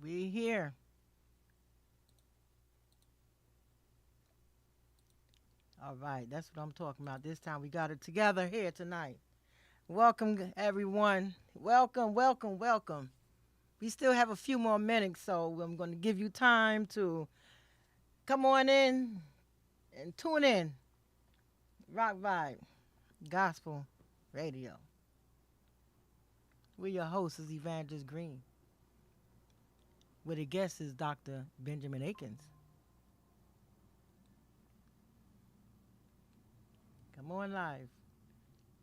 We here. All right, that's what I'm talking about. This time we got it together here tonight. Welcome, everyone. Welcome, welcome, welcome. We still have a few more minutes, so I'm going to give you time to come on in and tune in. Rock Vibe, Gospel Radio. We're your host is Evangelist Green. With the guest is Dr. Benjamin Akins. Come on live.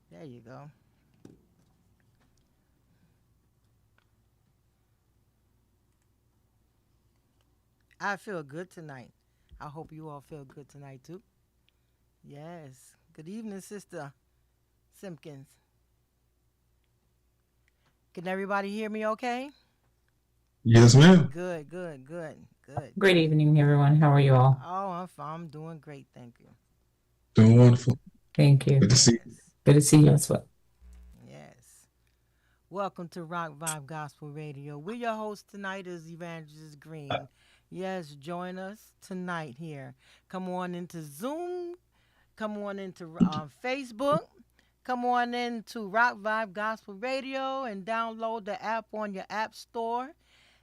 There you go. I feel good tonight. I hope you all feel good tonight too. Yes. Good evening, Sister Simpkins. Can everybody hear me okay? Yes, ma'am. Good, good, good, good. Great evening, everyone. How are you all? Oh, I'm doing great. Thank you. Doing wonderful. Thank you. Good to see you. Yes. Good to see you as well. Yes. Welcome to Rock Vibe Gospel Radio. We're your host tonight is Evangelist Green. Yes, join us tonight here. Come on into Zoom. Come on into Facebook. Come on into Rock Vibe Gospel Radio and download the app on your app store.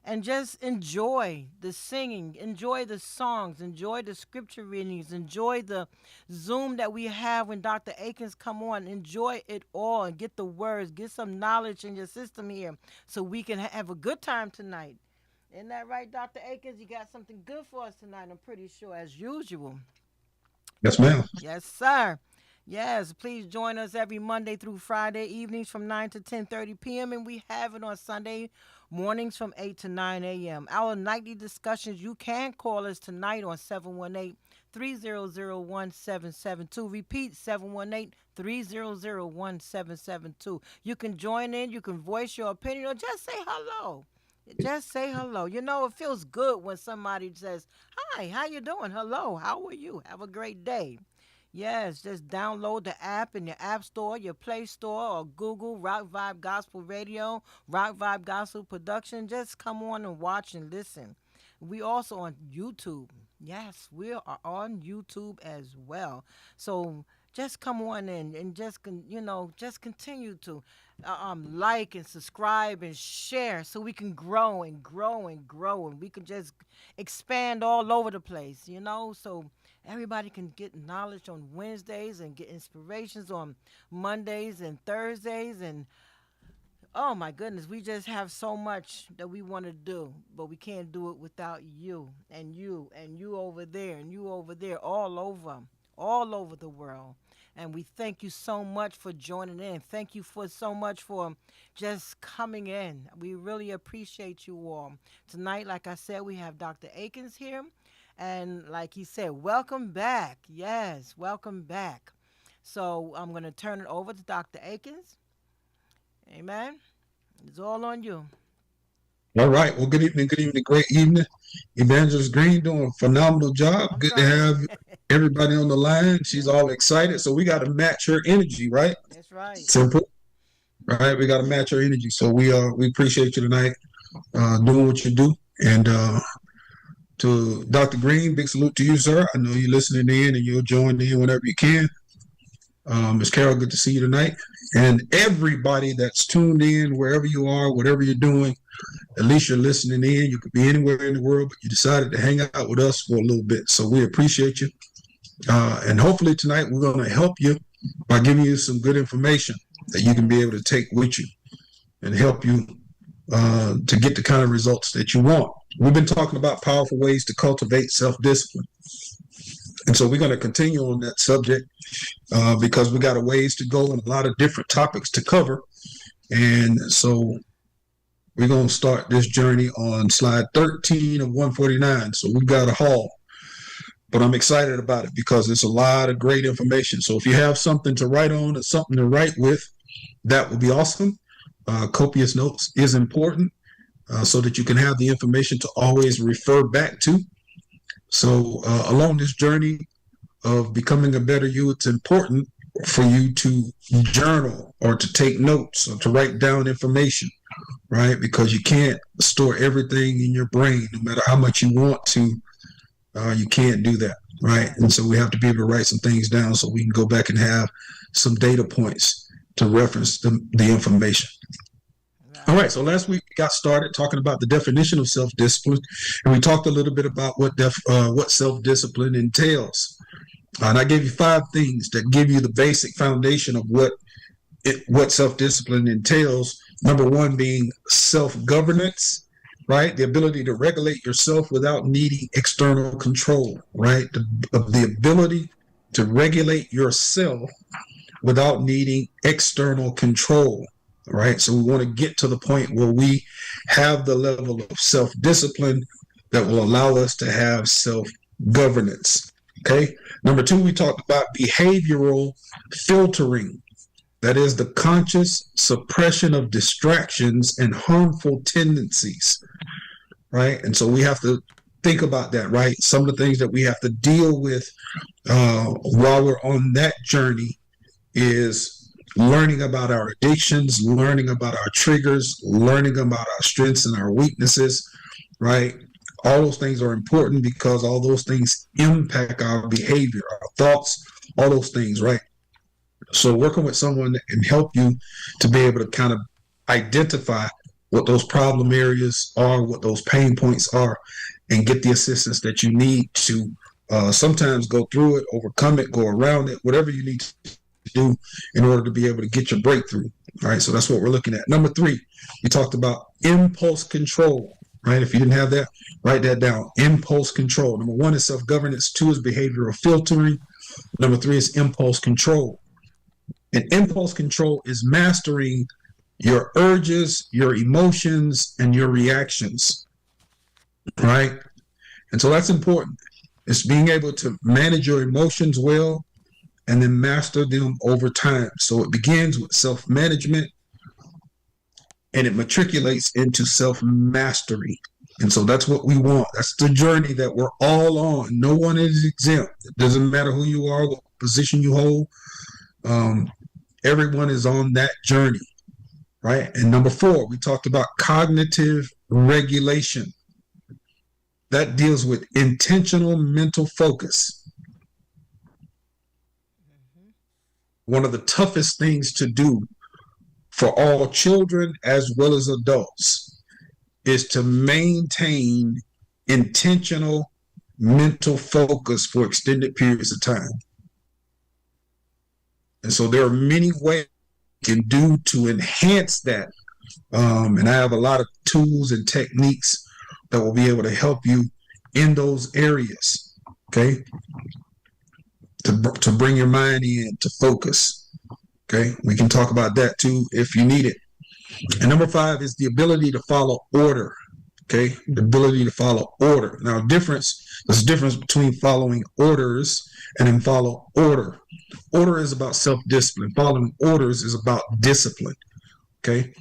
And just enjoy the singing, enjoy the songs, enjoy the scripture readings, enjoy the Zoom that we have when Dr. Akins come on. Enjoy it all and get the words, get some knowledge in your system here so we can have a good time tonight. Isn't that right, Dr. Akins? You got something good for us tonight, I'm pretty sure, as usual. Yes, ma'am. Yes, sir. Yes, please join us every Monday through Friday evenings from 9 to 10:30 p.m. and we have it on Sunday mornings from 8 to 9 a.m. Our nightly discussions, you can call us tonight on 718-300-1772. Repeat, 718-300-1772. You can join in, you can voice your opinion, or just say hello. Just say hello. You know, it feels good when somebody says, hi, how you doing? Hello, how are you? Have a great day. Yes, just download the app in your app store, your Play Store, or Google Rock Vibe Gospel Radio, Rock Vibe Gospel Production. Just come on and watch and listen. We also on YouTube. Yes, we are on YouTube as well. So just come on in and just just continue to like and subscribe and share so we can grow and grow and grow and we can just expand all over the place. So everybody can get knowledge on Wednesdays and get inspirations on Mondays and Thursdays. And oh my goodness, we just have so much that we want to do, but we can't do it without you and you and you over there and you over there, all over the world. And we thank you so much for joining in. Thank you for so much for just coming in. We really appreciate you all. Tonight, like I said, we have Dr. Akins here. And like he said, welcome back. Yes, welcome back. So I'm going to turn it over to Dr. Akins. Amen. It's all on you. All right. Well, good evening. Good evening. Great evening. Evangelist Green doing a phenomenal job. I'm Good to trying. have everybody on the line. She's all excited. So we got to match her energy, right? That's right. Simple. Right. We got to match her energy. So we appreciate you tonight doing what you do. And to Dr. Green, big salute to you, sir. I know you're listening in and you'll join in whenever you can. Ms. Carol, good to see you tonight. And everybody that's tuned in, wherever you are, whatever you're doing, at least you're listening in. You could be anywhere in the world, but you decided to hang out with us for a little bit. So we appreciate you. And hopefully tonight we're going to help you by giving you some good information that you can be able to take with you and help you to get the kind of results that you want. We've been talking about powerful ways to cultivate self-discipline. And so we're going to continue on that subject because we got a ways to go and a lot of different topics to cover. And so we're going to start this journey on slide 13 of 149. So we've got a haul, but I'm excited about it because it's a lot of great information. So if you have something to write on or something to write with, that would be awesome. Copious notes is important so that you can have the information to always refer back to. So along this journey of becoming a better you, it's important for you to journal or to take notes or to write down information right? Because you can't store everything in your brain, no matter how much you want to. You can't do that, right? And so we have to be able to write some things down so we can go back and have some data points to reference the information. All right, so last week we got started talking about the definition of self-discipline, and we talked a little bit about what self-discipline entails. And I gave you 5 things that give you the basic foundation of what self-discipline entails. Number 1 being self-governance, right? The ability to regulate yourself without needing external control, right? The ability to regulate yourself without needing external control, right? So we want to get to the point where we have the level of self-discipline that will allow us to have self-governance, okay? Number 2, we talked about behavioral filtering. That is the conscious suppression of distractions and harmful tendencies, right? And so we have to think about that, right? Some of the things that we have to deal with while we're on that journey is learning about our addictions, learning about our triggers, learning about our strengths and our weaknesses, right? All those things are important because all those things impact our behavior, our thoughts, all those things, right? So working with someone that can help you to be able to kind of identify what those problem areas are, what those pain points are, and get the assistance that you need to sometimes go through it, overcome it, go around it, whatever you need to do in order to be able to get your breakthrough. All right, so that's what we're looking at. Number 3, we talked about impulse control, right? If you didn't have that, write that down. Impulse control. Number 1 is self-governance. 2 is behavioral filtering. Number 3 is impulse control. And impulse control is mastering your urges, your emotions, and your reactions, right? And so that's important. It's being able to manage your emotions well and then master them over time. So it begins with self-management and it matriculates into self-mastery. And so that's what we want. That's the journey that we're all on. No one is exempt. It doesn't matter who you are, what position you hold. Everyone is on that journey, right? And number 4, we talked about cognitive regulation. That deals with intentional mental focus. One of the toughest things to do for all children as well as adults is to maintain intentional mental focus for extended periods of time. And so there are many ways you can do to enhance that. And I have a lot of tools and techniques that will be able to help you in those areas, okay? To bring your mind in, to focus, okay? We can talk about that too if you need it. And number 5 is the ability to follow order, okay? The ability to follow order. Now, there's a difference between following orders and then follow order. Order is about self-discipline. Following orders is about discipline, okay?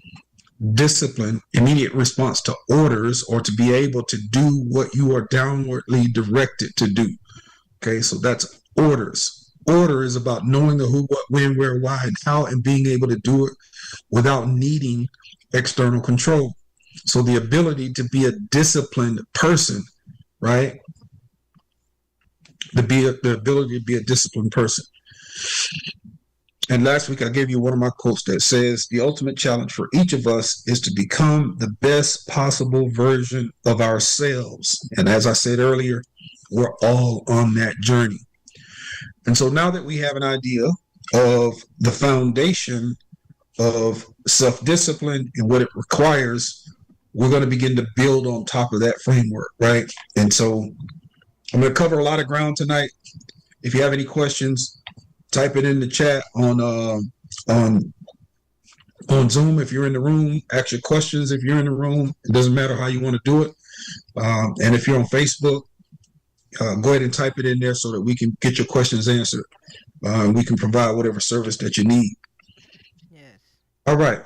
Discipline, immediate response to orders, or to be able to do what you are downwardly directed to do, okay? So that's orders. Order is about knowing the who, what, when, where, why, and how, and being able to do it without needing external control. So the ability to be a disciplined person, right? The ability to be a disciplined person. And last week I gave you one of my quotes that says, the ultimate challenge for each of us is to become the best possible version of ourselves. And as I said earlier, we're all on that journey. And so now that we have an idea of the foundation of self-discipline and what it requires, we're going to begin to build on top of that framework, right? And so I'm going to cover a lot of ground tonight. If you have any questions, type it in the chat on Zoom. If you're in the room, ask your questions. If you're in the room, it doesn't matter how you want to do it. And if you're on Facebook, go ahead and type it in there so that we can get your questions answered. We can provide whatever service that you need. Yes. All right.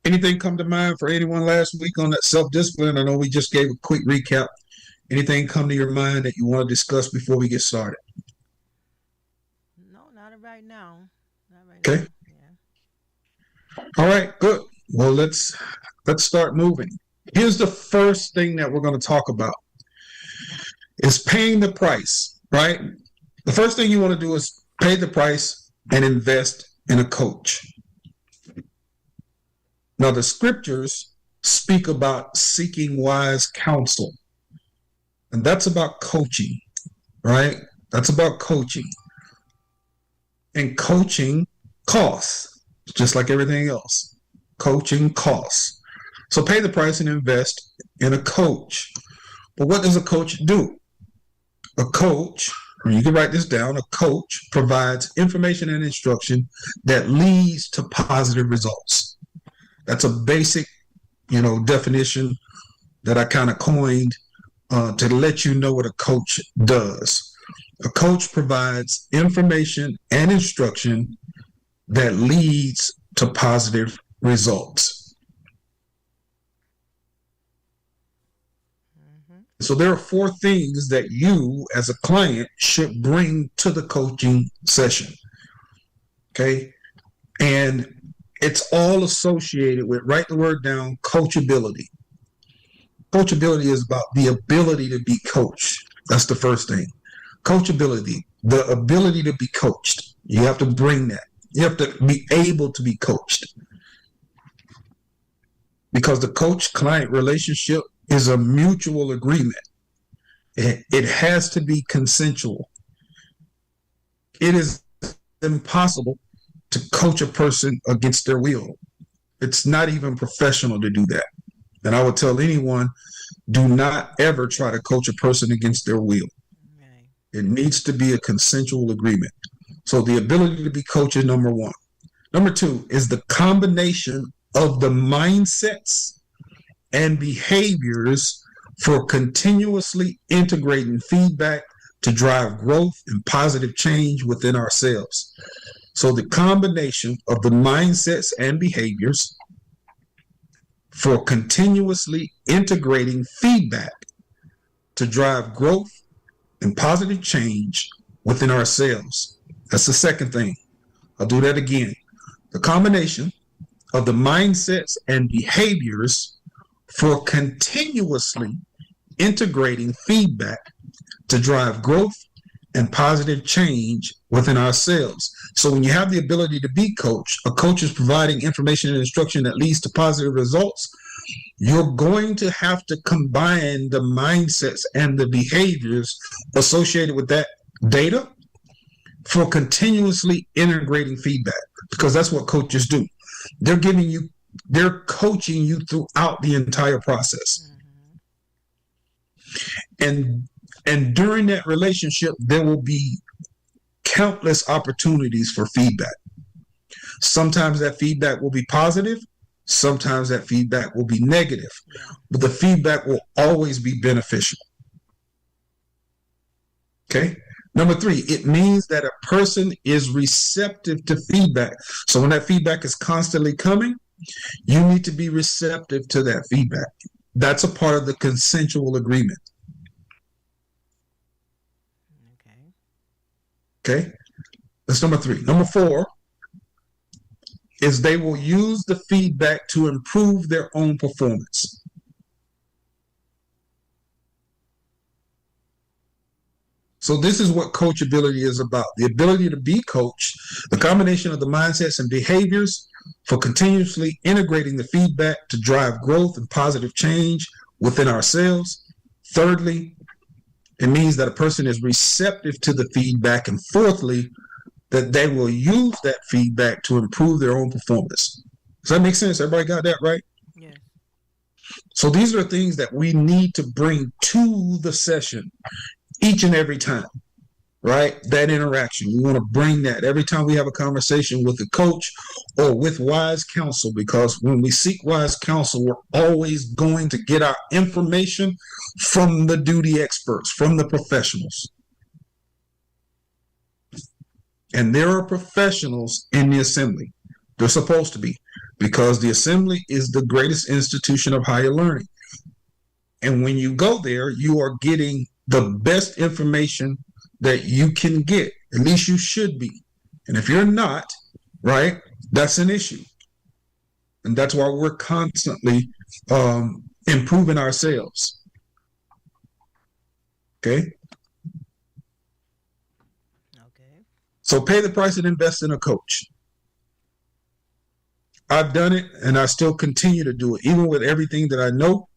Anything come to mind for anyone last week on that self-discipline? I know we just gave a quick recap. Anything come to your mind that you want to discuss before we get started? No, not right now. Not right Okay. now. Yeah. All right, good. Well, let's start moving. Here's the first thing that we're going to talk about is paying the price, right? The first thing you want to do is pay the price and invest in a coach. Now, the scriptures speak about seeking wise counsel, and that's about coaching, right? That's about coaching. And coaching costs, just like everything else. Coaching costs. So pay the price and invest in a coach. But what does a coach do? A coach, you can write this down, a coach provides information and instruction that leads to positive results. That's a basic, definition that I kind of coined to let you know what a coach does. A coach provides information and instruction that leads to positive results. So there are 4 things that you as a client should bring to the coaching session. Okay. And it's all associated with, write the word down, coachability. Coachability is about the ability to be coached. That's the first thing. Coachability, the ability to be coached. You have to bring that. You have to be able to be coached. Because the coach-client relationship is a mutual agreement. It has to be consensual. It is impossible to coach a person against their will. It's not even professional to do that. And I would tell anyone, do not ever try to coach a person against their will. It needs to be a consensual agreement. So the ability to be coached is number 1. Number 2 is the combination of the mindsets and behaviors for continuously integrating feedback to drive growth and positive change within ourselves. So the combination of the mindsets and behaviors for continuously integrating feedback to drive growth and positive change within ourselves. That's the second thing. I'll do that again. The combination of the mindsets and behaviors for continuously integrating feedback to drive growth and positive change within ourselves. So when you have the ability to be coached, a coach is providing information and instruction that leads to positive results. You're going to have to combine the mindsets and the behaviors associated with that data for continuously integrating feedback, because that's what coaches do. They're coaching you throughout the entire process. And during that relationship, there will be countless opportunities for feedback. Sometimes that feedback will be positive. Sometimes that feedback will be negative. But the feedback will always be beneficial. Okay? Number 3, it means that a person is receptive to feedback. So when that feedback is constantly coming, you need to be receptive to that feedback. That's a part of the consensual agreement. Okay, that's number 3. Number 4 is they will use the feedback to improve their own performance. So this is what coachability is about. The ability to be coached, the combination of the mindsets and behaviors for continuously integrating the feedback to drive growth and positive change within ourselves. Thirdly, it means that a person is receptive to the feedback. And fourthly, that they will use that feedback to improve their own performance. Does that make sense? Everybody got that right? Yeah. So these are things that we need to bring to the session each and every time, right? That interaction. We want to bring that every time we have a conversation with a coach or with wise counsel, because when we seek wise counsel, we're always going to get our information from the duty experts, from the professionals. And there are professionals in the assembly. They're supposed to be, because the assembly is the greatest institution of higher learning. And when you go there, you are getting the best information that you can get. At least you should be. And if you're not, right, that's an issue. And that's why we're constantly improving ourselves. Okay. Okay. So pay the price and invest in a coach. I've done it and I still continue to do it. Even with everything that I know,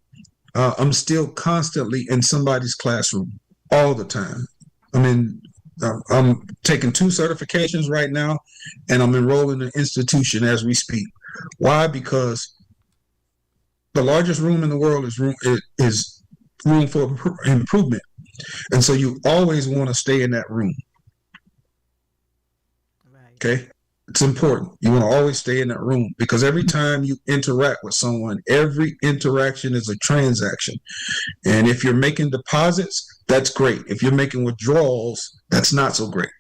I'm still constantly in somebody's classroom all the time. I mean, I'm taking 2 certifications right now and I'm enrolling in an institution as we speak. Why? Because the largest room in the world is room for improvement. And so you always want to stay in that room. Right. Okay. It's important. You want to always stay in that room because every time you interact with someone, every interaction is a transaction. And if you're making deposits, that's great. If you're making withdrawals, that's not so great.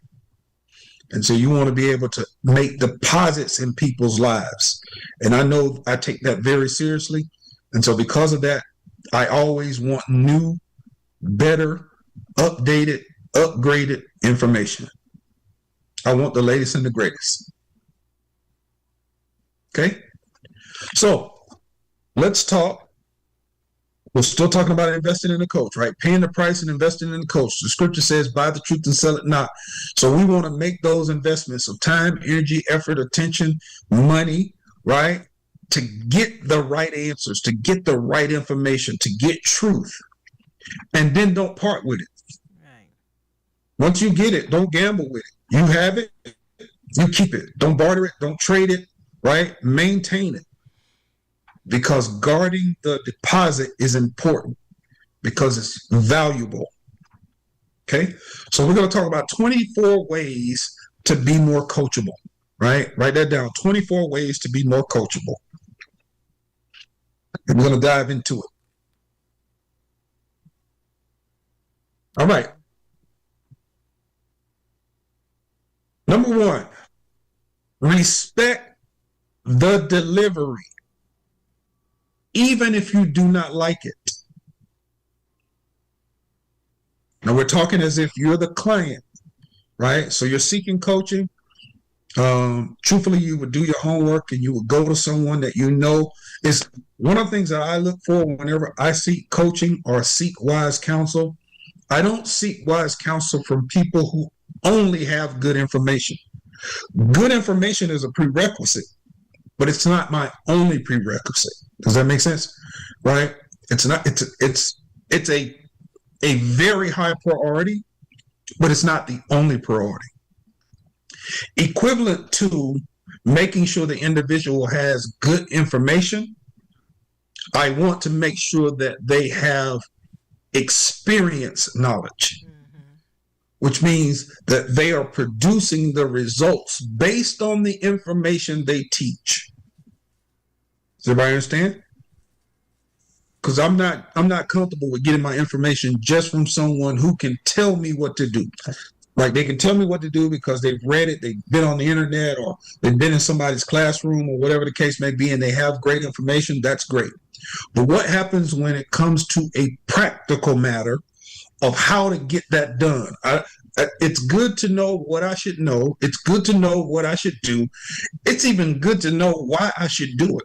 And so you want to be able to make deposits in people's lives. And I know I take that very seriously. And so because of that, I always want new, better, updated, upgraded information. I want the latest and the greatest. Okay? So let's talk. We're still talking about investing in a coach, right? Paying the price and investing in a coach. The scripture says, buy the truth and sell it not. So we want to make those investments of time, energy, effort, attention, money, right? To get the right answers, to get the right information, to get truth. And then don't part with it. Right. Once you get it, don't gamble with it. You have it, you keep it. Don't barter it, don't trade it, right? Maintain it. Because guarding the deposit is important because it's valuable. Okay, so we're going to talk about 24 ways to be more coachable, right? Write that down, 24 ways to be more coachable. And we're going to dive into it. All right. Number 1, respect the delivery, even if you do not like it. Now we're talking as if you're the client, right? So you're seeking coaching. Truthfully, you would do your homework and you would go to someone that you know is one of the things that I look for whenever I seek coaching or seek wise counsel. I don't seek wise counsel from people who only have good information. Good information is a prerequisite, but it's not my only prerequisite. Does that make sense? Right? It's not. It's a very high priority, but it's not the only priority. Equivalent to making sure the individual has good information, I want to make sure that they have experience knowledge, which means that they are producing the results based on the information they teach. Does everybody understand? Because I'm not comfortable with getting my information just from someone who can tell me what to do. Like they can tell me what to do because they've read it, they've been on the internet, or they've been in somebody's classroom, or whatever the case may be, and they have great information. That's great. But what happens when it comes to a practical matter of how to get that done? It's good to know what I should know. It's good to know what I should do. It's even good to know why I should do it.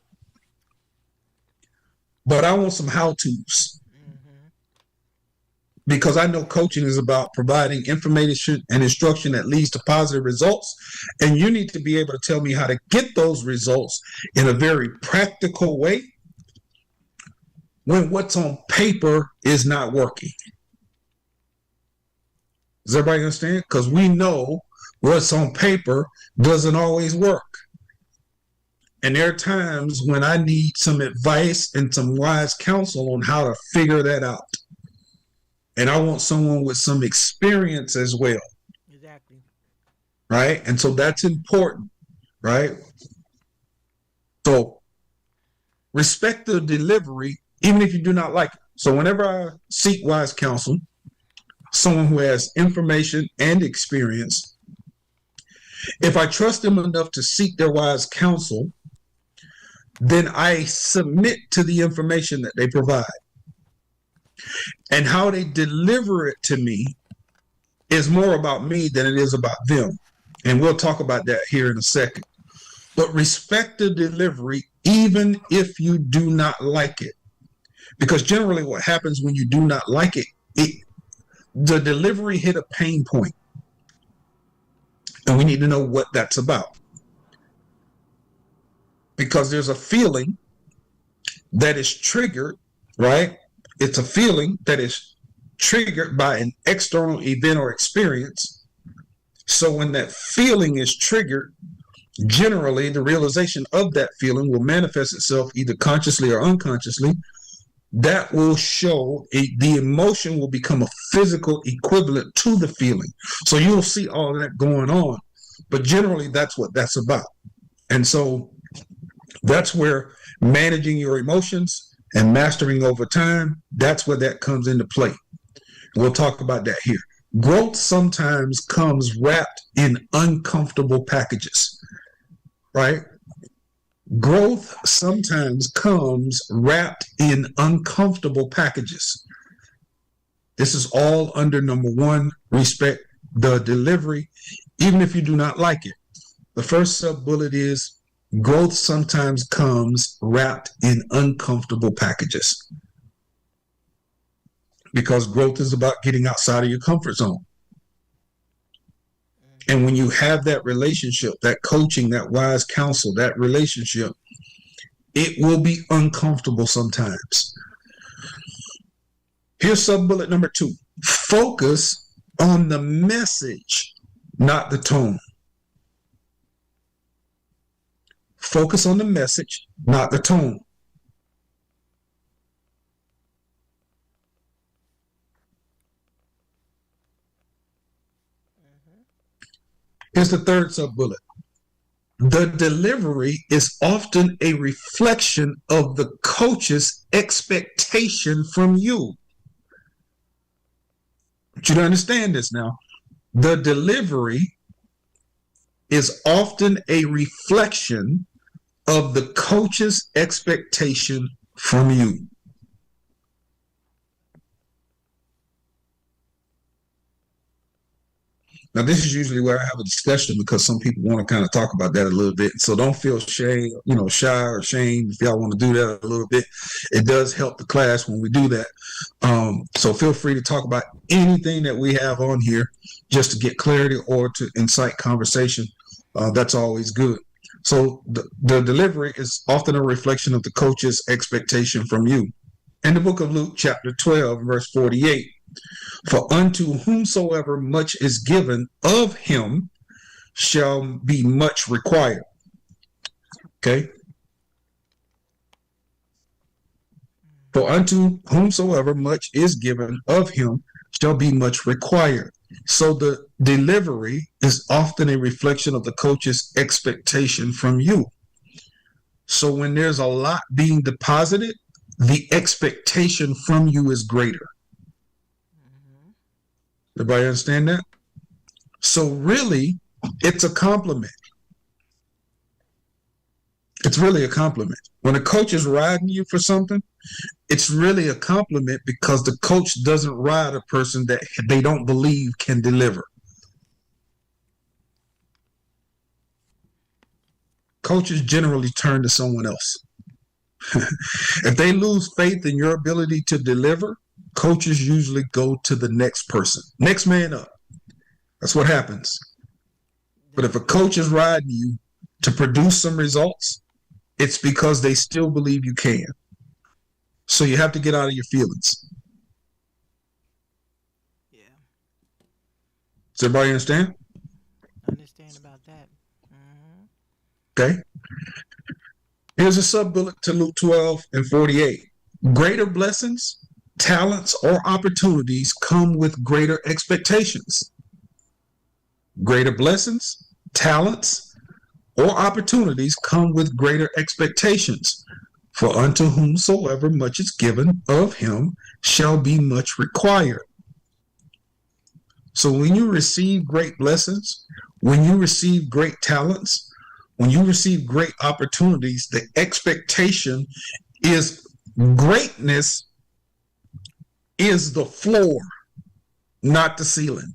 But I want some how-tos. Because I know coaching is about providing information and instruction that leads to positive results. And you need to be able to tell me how to get those results in a very practical way when what's on paper is not working. Does everybody understand? Because we know what's on paper doesn't always work. And there are times when I need some advice and some wise counsel on how to figure that out. And I want someone with some experience as well. Exactly. Right? And so that's important, right? So respect the delivery, even if you do not like it. So whenever I seek wise counsel, someone who has information and experience, if I trust them enough to seek their wise counsel, then I submit to the information that they provide. And how they deliver it to me is more about me than it is about them. And we'll talk about that here in a second. But respect the delivery, even if you do not like it. Because generally what happens when you do not like it, the delivery hit a pain point. And we need to know what that's about. Because there's a feeling that is triggered, right? It's a feeling that is triggered by an external event or experience. So when that feeling is triggered, generally the realization of that feeling will manifest itself either consciously or unconsciously. That will show the emotion will become a physical equivalent to the feeling. So you'll see all that going on, but generally that's what that's about. And so that's where managing your emotions and mastering over time, that's where that comes into play. We'll talk about that here. Growth sometimes comes wrapped in uncomfortable packages, right? Growth sometimes comes wrapped in uncomfortable packages. This is all under number one, respect the delivery, even if you do not like it. The first sub-bullet is growth sometimes comes wrapped in uncomfortable packages. Because growth is about getting outside of your comfort zone. And when you have that relationship, that coaching, that wise counsel, that relationship, it will be uncomfortable sometimes. Here's sub-bullet number 2. Focus on the message, not the tone. Focus on the message, not the tone. Here's the third sub-bullet. The delivery is often a reflection of the coach's expectation from you. I want you to understand this now. The delivery is often a reflection of the coach's expectation from you. Now, this is usually where I have a discussion because some people want to kind of talk about that a little bit. So don't feel shy or ashamed if y'all want to do that a little bit. It does help the class when we do that. So feel free to talk about anything that we have on here just to get clarity or to incite conversation. That's always good. So the delivery is often a reflection of the coach's expectation from you. In the book of Luke, chapter 12, verse 48, for unto whomsoever much is given of him shall be much required. Okay? For unto whomsoever much is given of him shall be much required. So the delivery is often a reflection of the coach's expectation from you. So when there's a lot being deposited, the expectation from you is greater. Everybody understand that? So really, it's a compliment. It's really a compliment. When a coach is riding you for something, it's really a compliment because the coach doesn't ride a person that they don't believe can deliver. Coaches generally turn to someone else. If they lose faith in your ability to deliver, coaches usually go to the next person, next man up. That's what happens. But if a coach is riding you to produce some results, it's because they still believe you can. So you have to get out of your feelings. Yeah. Does everybody understand? Understand about that. Okay. Here's a sub-bullet to Luke 12 and 48. Greater blessings, talents, or opportunities come with greater expectations. Greater blessings, talents, or opportunities come with greater expectations. For unto whomsoever much is given of him shall be much required. So when you receive great blessings, when you receive great talents, when you receive great opportunities, the expectation is greatness is the floor, not the ceiling.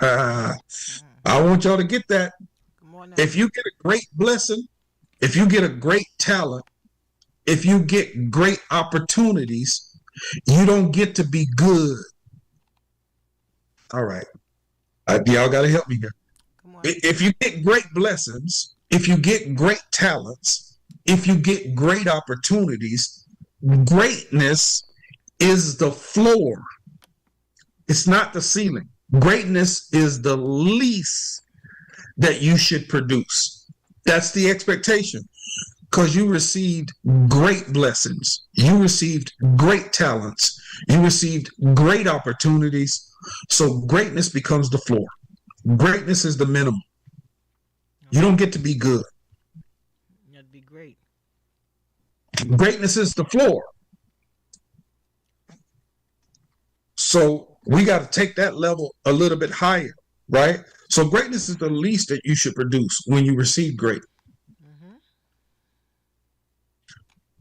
I want y'all to get that. If you get a great blessing, if you get a great talent, if you get great opportunities, you don't get to be good. All right. Y'all got to help me here. Come on. If you get great blessings, if you get great talents, if you get great opportunities, greatness is the floor. It's not the ceiling. Greatness is the least that you should produce. That's the expectation. Because you received great blessings, you received great talents, you received great opportunities. So greatness becomes the floor. Greatness is the minimum. You don't get to be good. You have to be great. Greatness is the floor. So we got to take that level a little bit higher, right? So greatness is the least that you should produce when you receive great.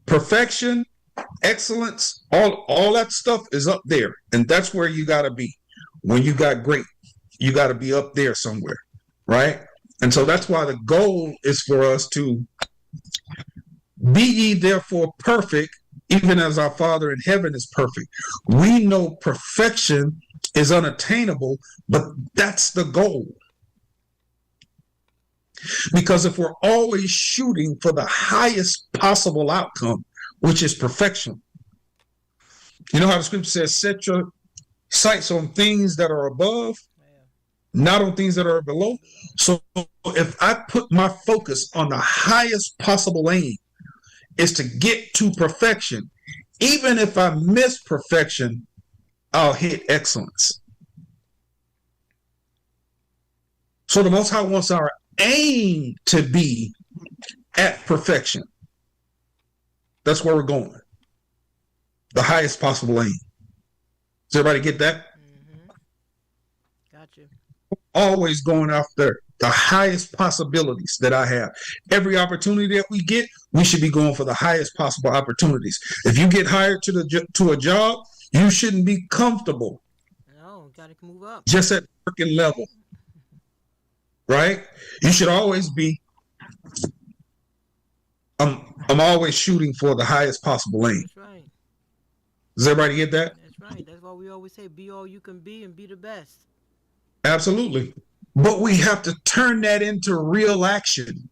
Perfection, excellence, all that stuff is up there. And that's where you got to be. When you got great, you got to be up there somewhere, right? And so that's why the goal is for us to be ye therefore perfect, even as our Father in heaven is perfect. We know perfection is unattainable, but that's the goal. Because if we're always shooting for the highest possible outcome, which is perfection, you know how the scripture says, set your sights on things that are above, not on things that are below. So if I put my focus on the highest possible aim is to get to perfection, even if I miss perfection, I'll hit excellence. So the Most High wants our aim to be at perfection. That's where we're going. The highest possible aim. Does everybody get that? Got you. Always going after the highest possibilities that I have. Every opportunity that we get, we should be going for the highest possible opportunities. If you get hired to a job, you shouldn't be comfortable. No, got to move up. Just at working level. Right? You should always be, I'm always shooting for the highest possible aim. That's right. Does everybody get that? That's right. That's why we always say be all you can be and be the best. Absolutely. But we have to turn that into real action.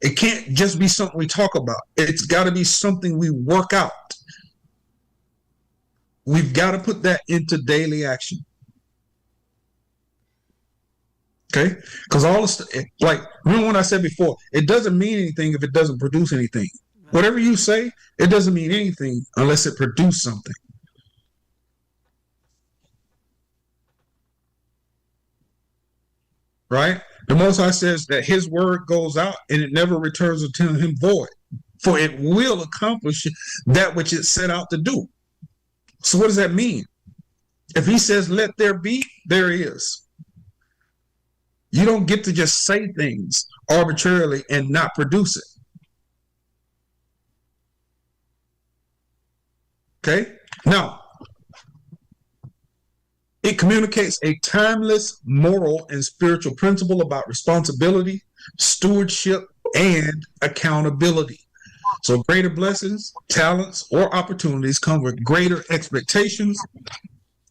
It can't just be something we talk about. It's got to be something we work out. We've got to put that into daily action. Okay? Because all this, like, remember when I said before, it doesn't mean anything if it doesn't produce anything. Right. Whatever you say, it doesn't mean anything unless it produces something. Right? The Most High says that his word goes out and it never returns unto him void, for it will accomplish that which it set out to do. So what does that mean? If he says, let there be, there is. You don't get to just say things arbitrarily and not produce it. Okay? Now, it communicates a timeless moral and spiritual principle about responsibility, stewardship, and accountability. So greater blessings, talents, or opportunities come with greater expectations.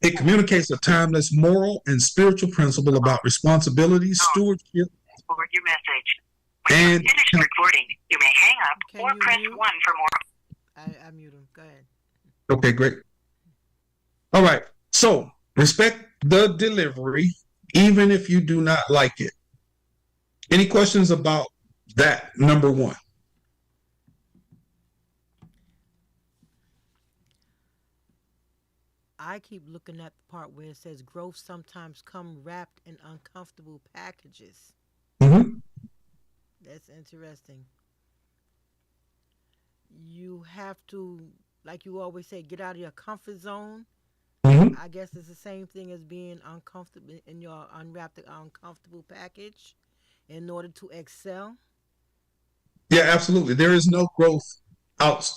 It communicates a timeless moral and spiritual principle about responsibility, stewardship, Forward your message. When and you're finished recording, you may hang up Can or you press mute? 1 for more. I mute him. Go ahead. okay, great. All right. So respect the delivery, even if you do not like it. Any questions about that? Number one. I keep looking at the part where it says growth sometimes come wrapped in uncomfortable packages. Mm-hmm. That's interesting. You have to, like you always say, get out of your comfort zone. Mm-hmm. I guess it's the same thing as being uncomfortable in your unwrapped uncomfortable package in order to excel. Yeah, absolutely. There is no growth out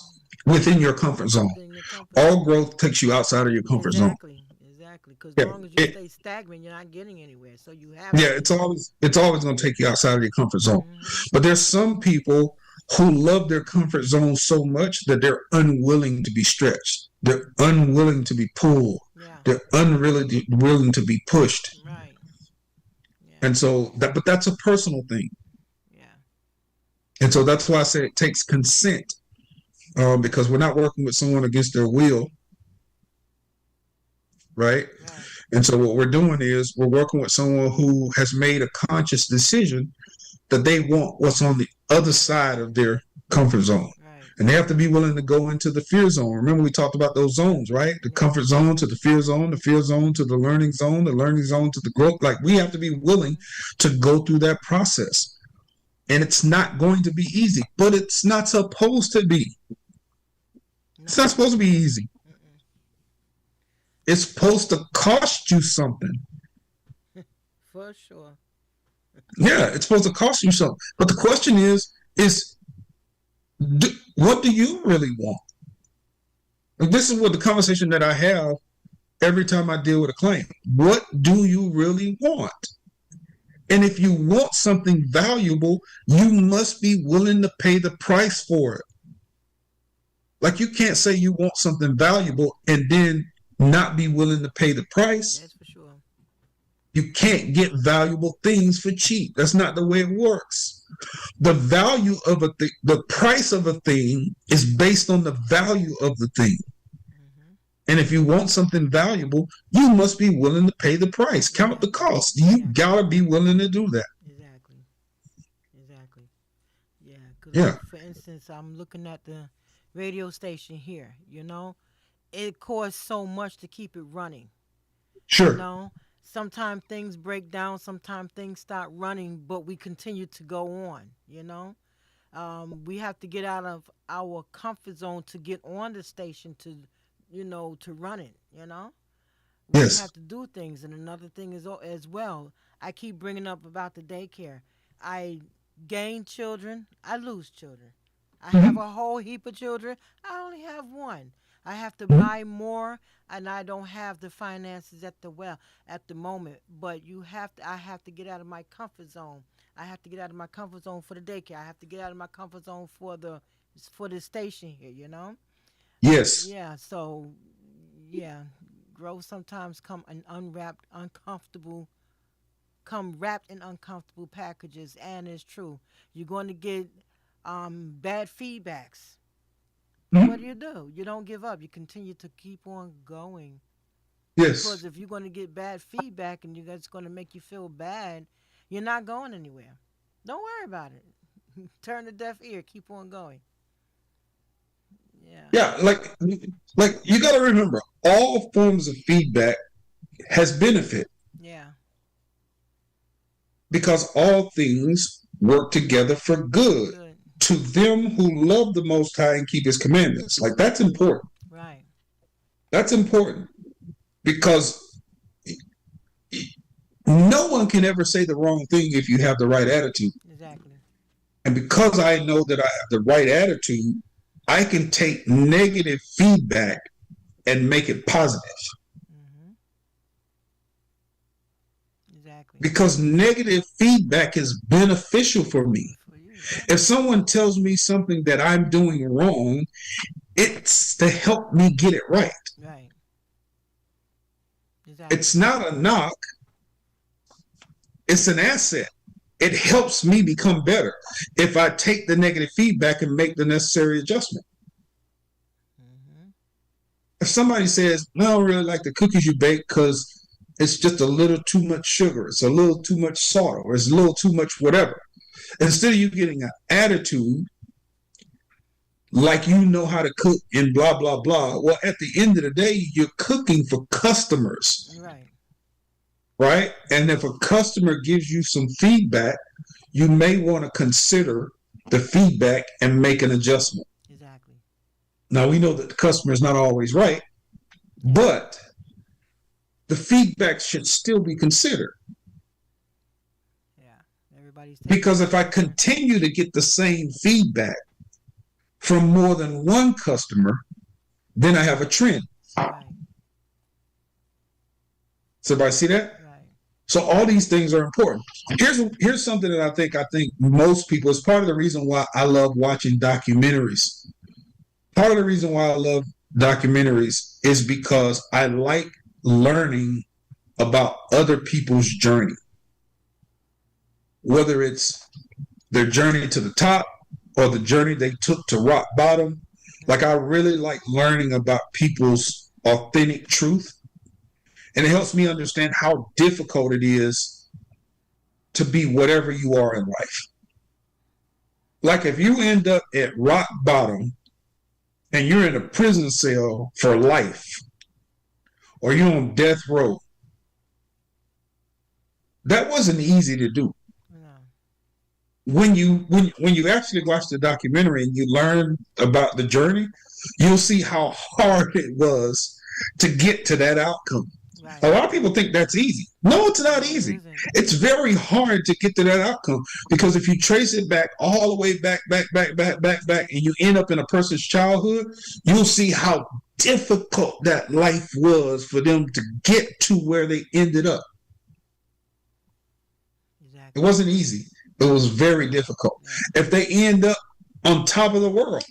within your comfort zone. Within your comfort All zone. growth takes you outside of your comfort zone. Exactly. Because Yeah, as long as you it- stay stagnant, you're not getting anywhere. So you have Yeah, to. it's always going to take you outside of your comfort zone. Mhm. But there's some people who love their comfort zone so much that they're unwilling to be stretched. They're unwilling to be pulled. Yeah. They're unwilling to be pushed. Right. Yeah. And so but that's a personal thing. Yeah. And so that's why I say it takes consent, because we're not working with someone against their will, right? Right. And so what we're doing is we're working with someone who has made a conscious decision that they want what's on the other side of their comfort zone. Right. And they have to be willing to go into the fear zone. Remember, we talked about those zones, right? The comfort zone to the fear zone to the learning zone to the growth. Like, we have to be willing to go through that process. And it's not going to be easy, but it's not supposed to be. No. It's not supposed to be easy. Mm-mm. It's supposed to cost you something. For sure. Yeah, it's supposed to cost you something. But the question is what do you really want? And this is what the conversation that I have every time I deal with a client. What do you really want? And if you want something valuable, you must be willing to pay the price for it. Like, you can't say you want something valuable and then not be willing to pay the price. That's for sure. You can't get valuable things for cheap. That's not the way it works. The value of the price of a thing is based on the value of the thing. Mm-hmm. And if you want something valuable, you must be willing to pay the price. Count the cost. You gotta be willing to do that. Exactly. Yeah. 'Cause Yeah. like, for instance, I'm looking at the radio station here. It costs so much to keep it running. Sure. Sometimes things break down, sometimes things start running, but we continue to go on. We have to get out of our comfort zone to get on the station to run it. We Yes. have to do things. And another thing is as well, I keep bringing up about the daycare. I gain children, I lose children. I have a whole heap of children, I only have one. I have to buy more, and I don't have the finances at the moment. But I have to get out of my comfort zone. I have to get out of my comfort zone for the daycare. I have to get out of my comfort zone for the station here. Yes. Yeah. So, yeah, growth sometimes come wrapped in uncomfortable packages, and it's true. You're going to get bad feedbacks. What do? You don't give up. You continue to keep on going. Yes. Because if you're going to get bad feedback and it's going to make you feel bad, you're not going anywhere. Don't worry about it. Turn a deaf ear. Keep on going. Yeah. Yeah, like you got to remember, all forms of feedback has benefit, Yeah. because all things work together for good Good. to them who love the Most High and keep His commandments. Like, that's important. Right. That's important, because no one can ever say the wrong thing if you have the right attitude. Exactly. And because I know that I have the right attitude, I can take negative feedback and make it positive. Mm-hmm. Exactly. Because negative feedback is beneficial for me. For you. If someone tells me something that I'm doing wrong, it's to help me get it right. Right. Exactly. It's not a knock. It's an asset. It helps me become better if I take the negative feedback and make the necessary adjustment. Mm-hmm. If somebody says, "No, I don't really like the cookies you bake because it's just a little too much sugar, it's a little too much salt, or it's a little too much whatever," instead of you getting an attitude like you know how to cook and blah, blah, blah, well, at the end of the day, you're cooking for customers. Right. Right? And if a customer gives you some feedback, you may want to consider the feedback and make an adjustment. Exactly. Now, we know that the customer is not always right, but the feedback should still be considered. Yeah. Everybody's Because if I continue to get the same feedback from more than one customer, then I have a trend. Right. So everybody see that? Right. So all these things are important. Here's something that I think most people, it's part of the reason why I love watching documentaries. Part of the reason why I love documentaries is because I like learning about other people's journey, whether it's their journey to the top or the journey they took to rock bottom. Like, I really like learning about people's authentic truth, and it helps me understand how difficult it is to be whatever you are in life. Like, if you end up at rock bottom and you're in a prison cell for life, or you're on death row, that wasn't easy to do. When you actually watch the documentary and you learn about the journey, you'll see how hard it was to get to that outcome. Right. A lot of people think that's easy. No, it's not easy. It's very hard to get to that outcome, because if you trace it back all the way back, and you end up in a person's childhood, you'll see how difficult that life was for them to get to where they ended up. Exactly. It wasn't easy. It was very difficult. If they end up on top of the world,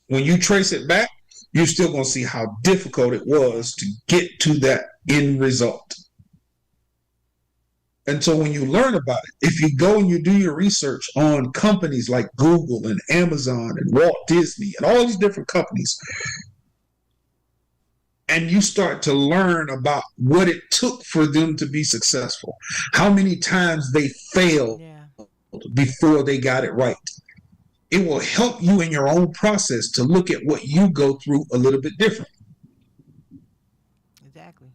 when you trace it back, you're still going to see how difficult it was to get to that end result. And so when you learn about it, if you go and you do your research on companies like Google and Amazon and Walt Disney and all these different companies, and you start to learn about what it took for them to be successful, how many times they failed before they got it right, it will help you in your own process to look at what you go through a little bit different. Exactly.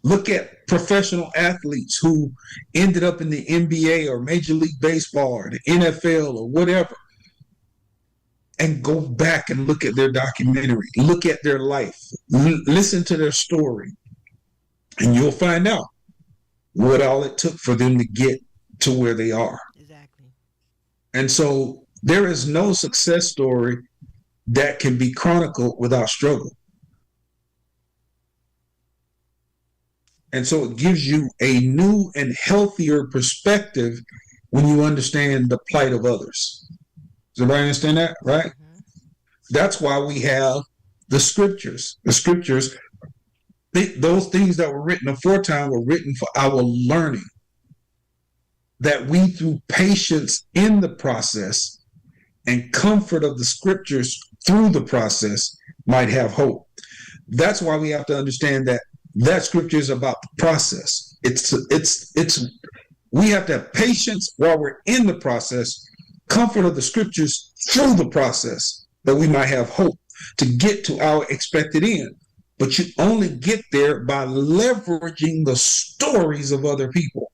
Look at professional athletes who ended up in the NBA or Major League Baseball or the NFL or whatever, and go back and look at their documentary, look at their life, listen to their story, and you'll find out what all it took for them to get to where they are. Exactly. And so there is no success story that can be chronicled without struggle. And so it gives you a new and healthier perspective when you understand the plight of others. Does everybody understand that, right? Mm-hmm. That's why we have the scriptures. The scriptures, those things that were written aforetime were written for our learning, that we, through patience in the process and comfort of the scriptures through the process, might have hope. That's why we have to understand that scripture is about the process. We have to have patience while we're in the process, comfort of the scriptures through the process, that we might have hope to get to our expected end. But you only get there by leveraging the stories of other people.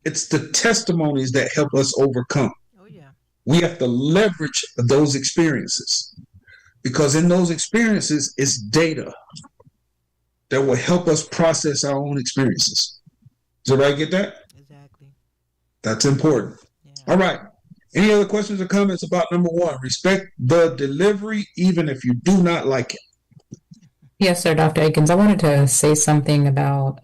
It's the testimonies that help us overcome. Oh, yeah. We have to leverage those experiences, because in those experiences is data that will help us process our own experiences. Does everybody get that? Exactly. That's important. Yeah. All right. Any other questions or comments about number one? Respect the delivery, even if you do not like it. Yes, sir, Dr. Akins. I wanted to say something about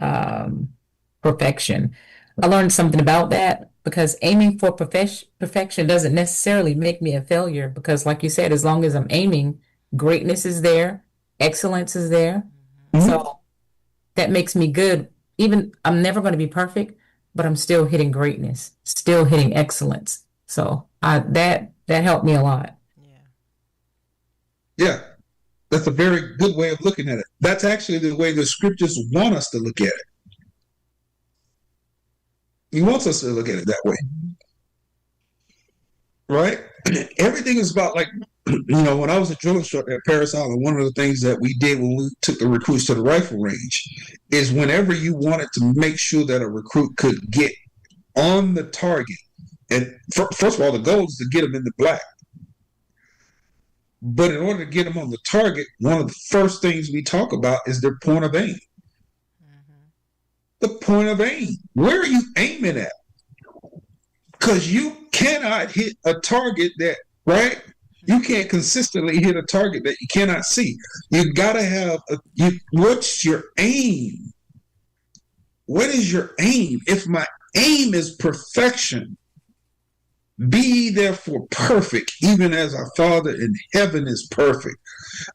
perfection. I learned something about that, because aiming for perfection doesn't necessarily make me a failure, because like you said, as long as I'm aiming, greatness is there, excellence is there. Mm-hmm. So that makes me good. Even I'm never going to be perfect, but I'm still hitting greatness, still hitting excellence. So that helped me a lot. Yeah, that's a very good way of looking at it. That's actually the way the scriptures want us to look at it. He wants us to look at it that way, right? Everything is about, like, when I was a drill instructor at Paris Island, one of the things that we did when we took the recruits to the rifle range is whenever you wanted to make sure that a recruit could get on the target, and first of all, the goal is to get them in the black. But in order to get them on the target, one of the first things we talk about is their point of aim. The point of aim. Where are you aiming at? Because you cannot hit a target that, right? You can't consistently hit a target that you cannot see. You got to have what's your aim? what is your aim? If my aim is perfection, be ye therefore perfect, even as our Father in heaven is perfect.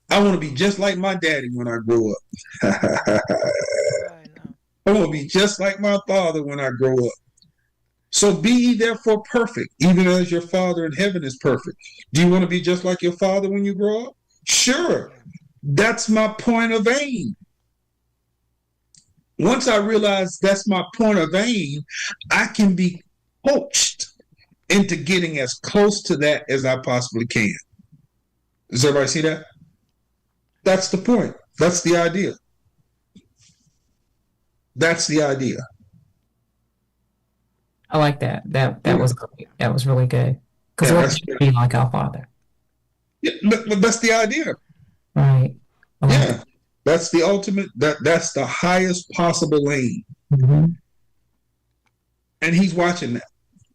I want to be just like my daddy when I grow up. Right now. I want to be just like my father when I grow up. So be ye therefore perfect, even as your Father in heaven is perfect. Do you want to be just like your father when you grow up? Sure. That's my point of aim. Once I realize that's my point of aim, I can be coached into getting as close to that as I possibly can. Does everybody see that? That's the point. That's the idea. That's the idea. I like that. That was great. That was really good. Because Yeah, what that's, should be like our Father, yeah, but that's the idea. right? I like Yeah, that's the ultimate. That's the highest possible aim, it. and he's watching that.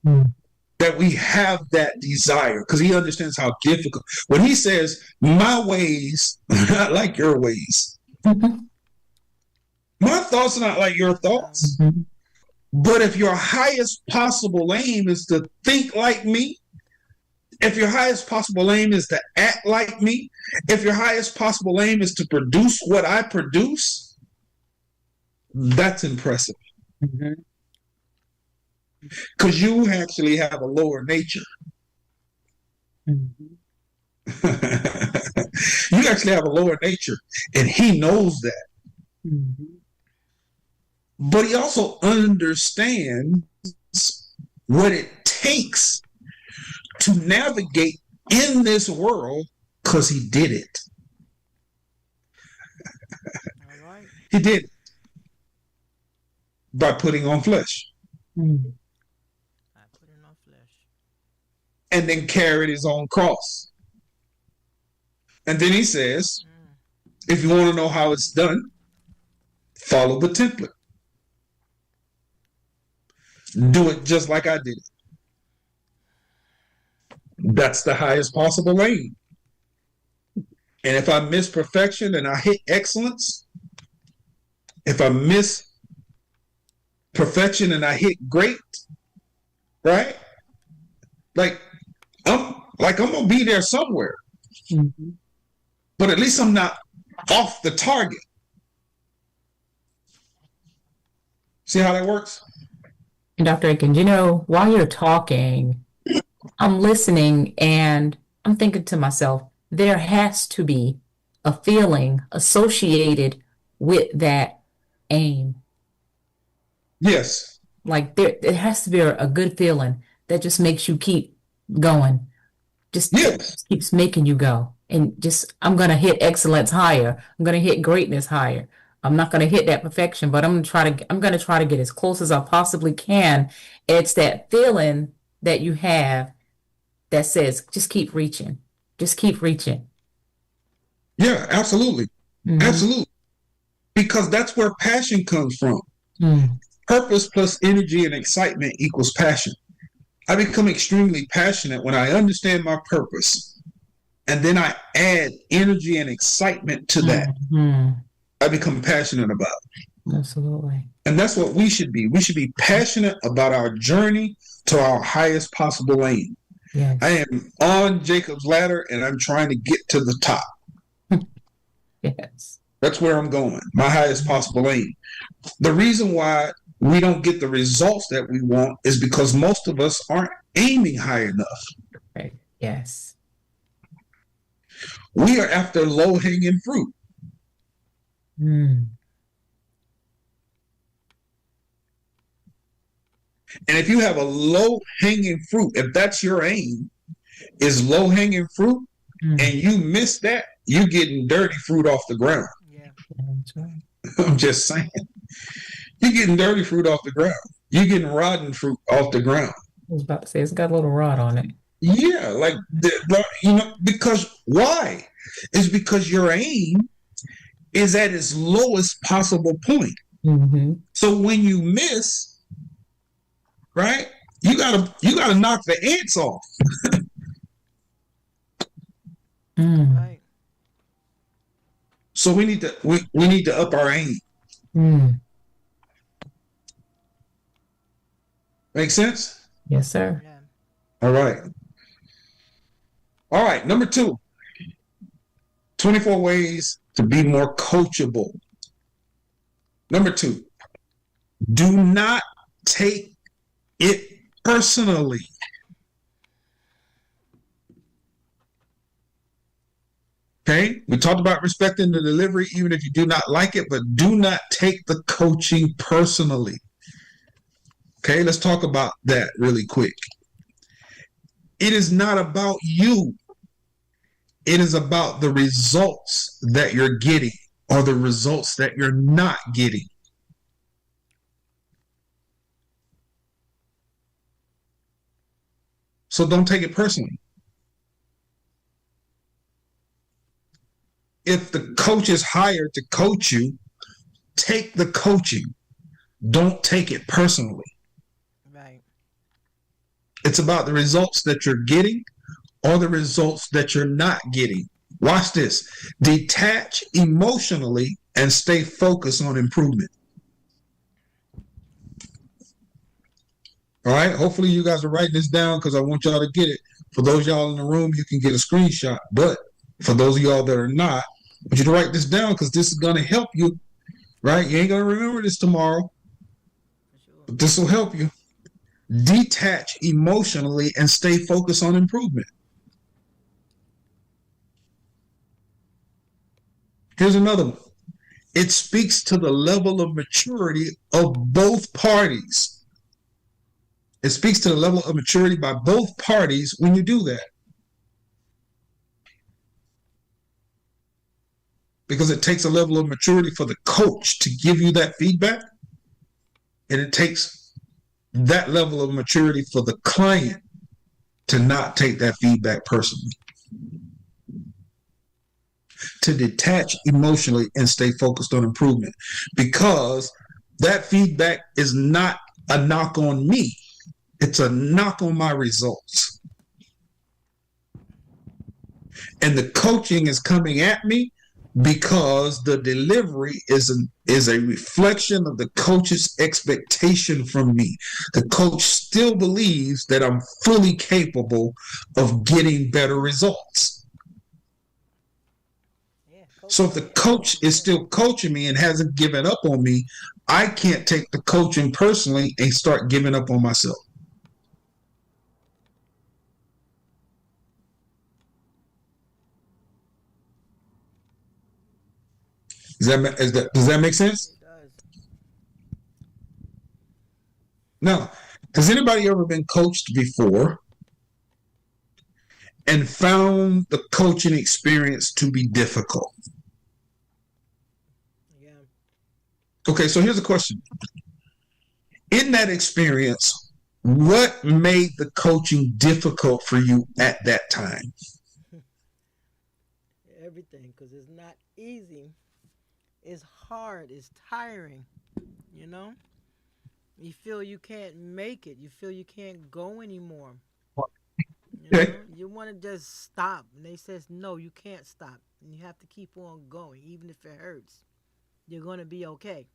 Mm. That we have that desire because he understands how difficult. When he says, "My ways are not like your ways," Mhm. my thoughts are not like your thoughts. Mhm. But if your highest possible aim is to think like me, if your highest possible aim is to act like me, if your highest possible aim is to produce what I produce, that's impressive. Mhm. Because you actually have a lower nature. Mhm. You actually have a lower nature, and he knows that. Mhm. But he also understands what it takes to navigate in this world because he did it. All right. He did it by putting on flesh Mhm. I put it on flesh. and then carried his own cross. And then he says, if you want to know how it's done, follow the template. Do it just like I did it. That's the highest possible aim. And if I miss perfection and I hit excellence, if I miss perfection and I hit great, right? Like I'm gonna be there somewhere, Mhm. but at least I'm not off the target. See how that works? And Dr. Akins, while you're talking, I'm listening and I'm thinking to myself, there has to be a feeling associated with that aim. Yes. Like there has to be a good feeling that just makes you keep going. Yes. Just keeps making you go. And I'm gonna hit excellence higher. I'm gonna hit greatness higher. I'm not gonna hit that perfection, but I'm gonna try to get as close as I possibly can. It's that feeling that you have that says, just keep reaching. Just keep reaching. Yeah, absolutely. Mhm. Absolutely. Because that's where passion comes from. Mm. Purpose plus energy and excitement equals passion. I become extremely passionate when I understand my purpose and then I add energy and excitement to that. Mhm. I become passionate about it. Absolutely. And that's what we should be. We should be passionate about our journey to our highest possible aim. Yes. I am on Jacob's ladder and I'm trying to get to the top. Yes. That's where I'm going, my highest possible aim. The reason why we don't get the results that we want is because most of us aren't aiming high enough. Right. Yes. We are after low hanging fruit. Mm. And if you have a low hanging fruit, if that's your aim, is low hanging fruit, Mm. and you miss that, you're getting dirty fruit off the ground. Yeah. That's right. I'm just saying. You're getting dirty fruit off the ground. You're getting rotten fruit off the ground. I was about to say it's got a little rot on it. Yeah, like because why? It's because your aim is at its lowest possible point. Mm-hmm. So when you miss, right, you gotta knock the ants off. Mm. Right. So we need to up our aim. Mm. Make sense? Yes, sir. Yeah. All right. All right. Number 2, 24 ways to be more coachable. Number 2, do not take it personally. Okay, we talked about respecting the delivery, even if you do not like it, but do not take the coaching personally. Okay, let's talk about that really quick. It is not about you, it is about the results that you're getting or the results that you're not getting. So don't take it personally. If the coach is hired to coach you, take the coaching. Don't take it personally. Right. It's about the results that you're getting or the results that you're not getting. Watch this. Detach emotionally and stay focused on improvement. All right. Hopefully you guys are writing this down because I want y'all to get it. For those y'all in the room, you can get a screenshot. But for those of y'all that are not, I want you to write this down because this is going to help you. Right? You ain't going to remember this tomorrow, but this will help you. Detach emotionally and stay focused on improvement. Here's another one. It speaks to the level of maturity of both parties. It speaks to the level of maturity by both parties when you do that. Because it takes a level of maturity for the coach to give you that feedback, and it takes that level of maturity for the client to not take that feedback personally. To detach emotionally and stay focused on improvement, because that feedback is not a knock on me. It's a knock on my results. And the coaching is coming at me because the delivery is a reflection of the coach's expectation from me. The coach still believes that I'm fully capable of getting better results. So if the coach is still coaching me and hasn't given up on me, I can't take the coaching personally and start giving up on myself. Does that make sense? It does. Now, has anybody ever been coached before and found the coaching experience to be difficult? Yeah. Okay, so here's a question. In that experience, what made the coaching difficult for you at that time? Everything, because it's not easy. It's hard. It's tiring. You know? You feel you can't make it. You feel you can't go anymore. You Okay. know? You want to just stop. And they says, no, you can't stop. And you have to keep on going, even if it hurts. You're going to be okay.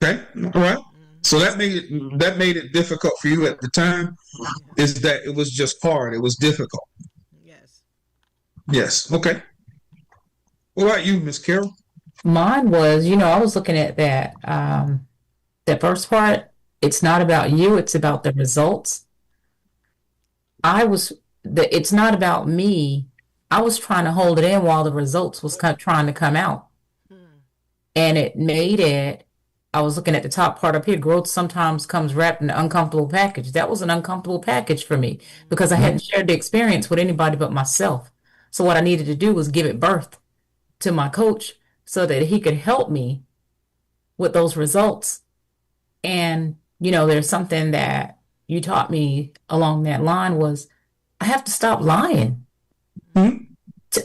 Okay, all right. So that made it difficult for you at the time. Is that it was just hard? It was difficult. Yes. Yes. Okay. What about you, Miss Carol? Mine was, I was looking at that first part. It's not about you, it's about the results. It's not about me. I was trying to hold it in while the results was trying to come out. Hmm. And I was looking at the top part up here. Growth sometimes comes wrapped in an uncomfortable package. That was an uncomfortable package for me because I hadn't shared the experience with anybody but myself. So what I needed to do was give it birth to my coach so that he could help me with those results. And, there's something that you taught me along that line was I have to stop lying. Hmm?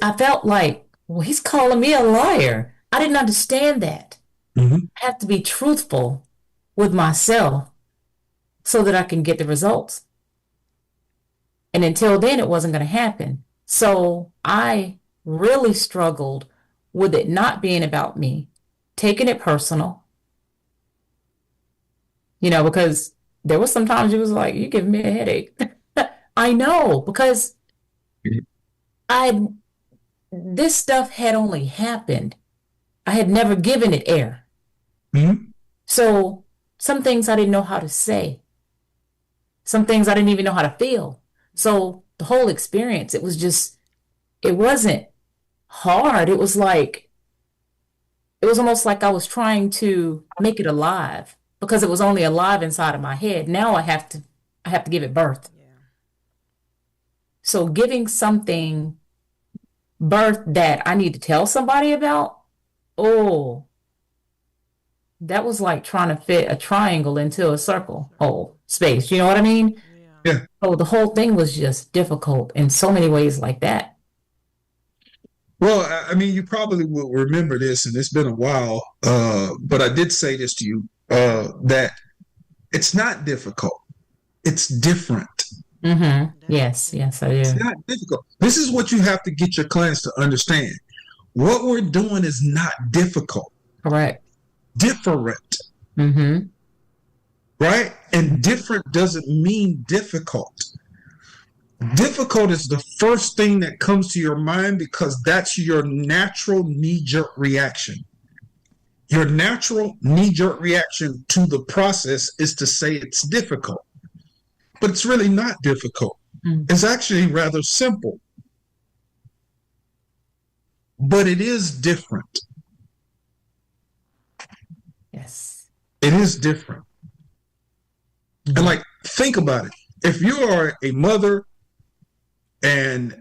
I felt like, well, he's calling me a liar. I didn't understand that. Mm-hmm. I have to be truthful with myself so that I can get the results. And until then, it wasn't going to happen. So I really struggled with it not being about me, taking it personal, because there was sometimes it was like, you're giving me a headache. I know, because I this stuff had only happened. I had never given it air. Mhm. So some things I didn't know how to say. Some things I didn't even know how to feel. So the whole experience, it wasn't hard. It was almost like I was trying to make it alive because it was only alive inside of my head. Now I have to give it birth. Yeah. So giving something birth that I need to tell somebody about, oh, that was like trying to fit a triangle into a circle hole space. You know what I mean? Yeah. Yeah. So the whole thing was just difficult in so many ways like that. Well, I mean, you probably will remember this, and it's been a while, but I did say this to you, that it's not difficult. It's different. Yes, yes, I It's do. not difficult. This is what you have to get your clients to understand. What we're doing is not difficult, Correct. different, Mm-hmm. right? And different doesn't mean difficult. Difficult is the first thing that comes to your mind because that's your natural knee-jerk reaction. Your natural knee-jerk reaction to the process is to say it's difficult, but it's really not difficult. It's actually rather simple, but it is different. Yes. It is different. And like, think about it. If you are a mother and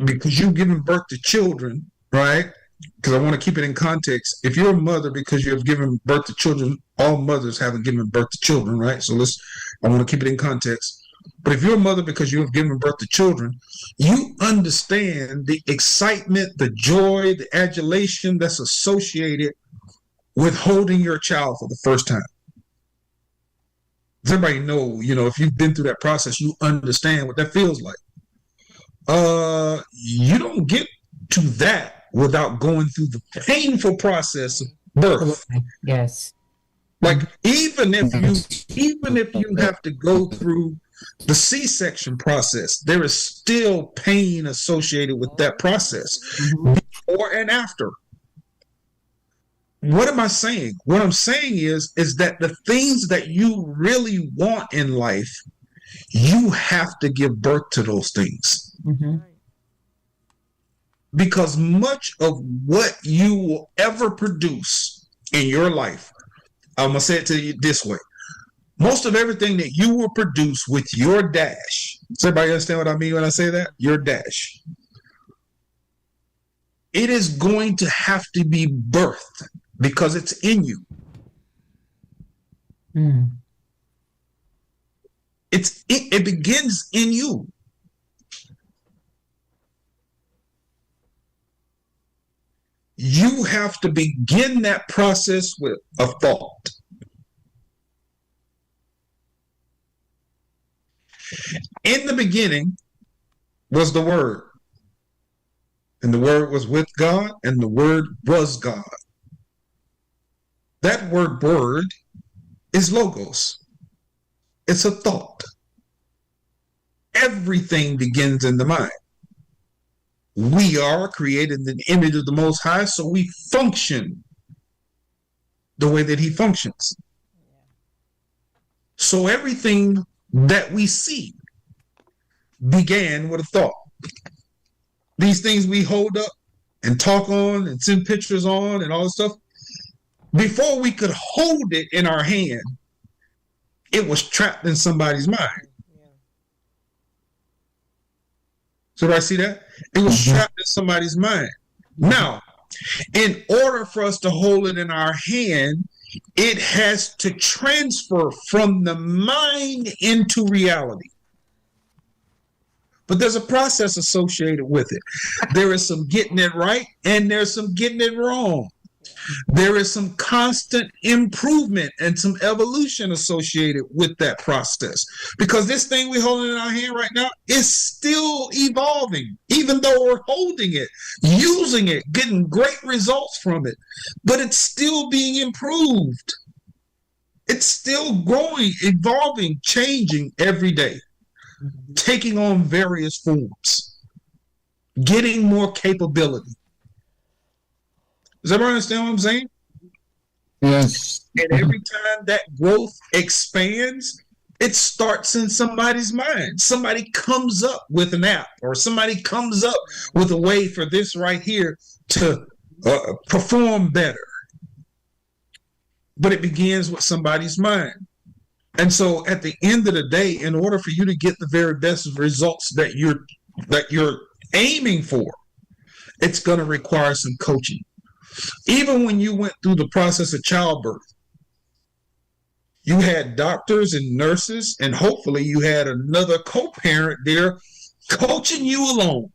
because you've given birth to children, right? Because I want to keep it in context. If you're a mother because you have given birth to children, all mothers haven't given birth to children, right? So I want to keep it in context. But if you're a mother because you have given birth to children, you understand the excitement, the joy, the adulation that's associated with holding your child for the first time. Does everybody know, if you've been through that process, you understand what that feels like. You don't get to that without going through the painful process of birth. Yes. Like even if you have to go through the C-section process, there is still pain associated with that process before and after. What am I saying? What I'm saying is that the things that you really want in life, you have to give birth to those things. Mm-hmm. Because much of what you will ever produce in your life, I'm going to say it to you this way. Most of everything that you will produce with your dash, does everybody understand what I mean when I say that? Your dash. It is going to have to be birthed because it's in you. It begins in you. You have to begin that process with a thought. In the beginning was the Word, and the Word was with God, and the Word was God. That word is logos. It's a thought. Everything begins in the mind. We are created in the image of the Most High, so we function the way that He functions. So everything that we see began with a thought. These things we hold up and talk on and send pictures on and all this stuff, before we could hold it in our hand, it was trapped in somebody's mind. So do I see that? It was trapped in somebody's mind. Now, in order for us to hold it in our hand, it has to transfer from the mind into reality. But there's a process associated with it. There is some getting it right and there's some getting it wrong. There is some constant improvement and some evolution associated with that process. Because this thing we're holding in our hand right now is still evolving, even though we're holding it, using it, getting great results from it. But it's still being improved. It's still growing, evolving, changing every day, taking on various forms, getting more capability. Does everyone understand what I'm saying? Yes. And every time that growth expands, it starts in somebody's mind. Somebody comes up with an app, or somebody comes up with a way for this right here to perform better. But it begins with somebody's mind. And so at the end of the day, in order for you to get the very best results that you're aiming for, it's going to require some coaching. Even when you went through the process of childbirth, you had doctors and nurses, and hopefully you had another co-parent there coaching you along.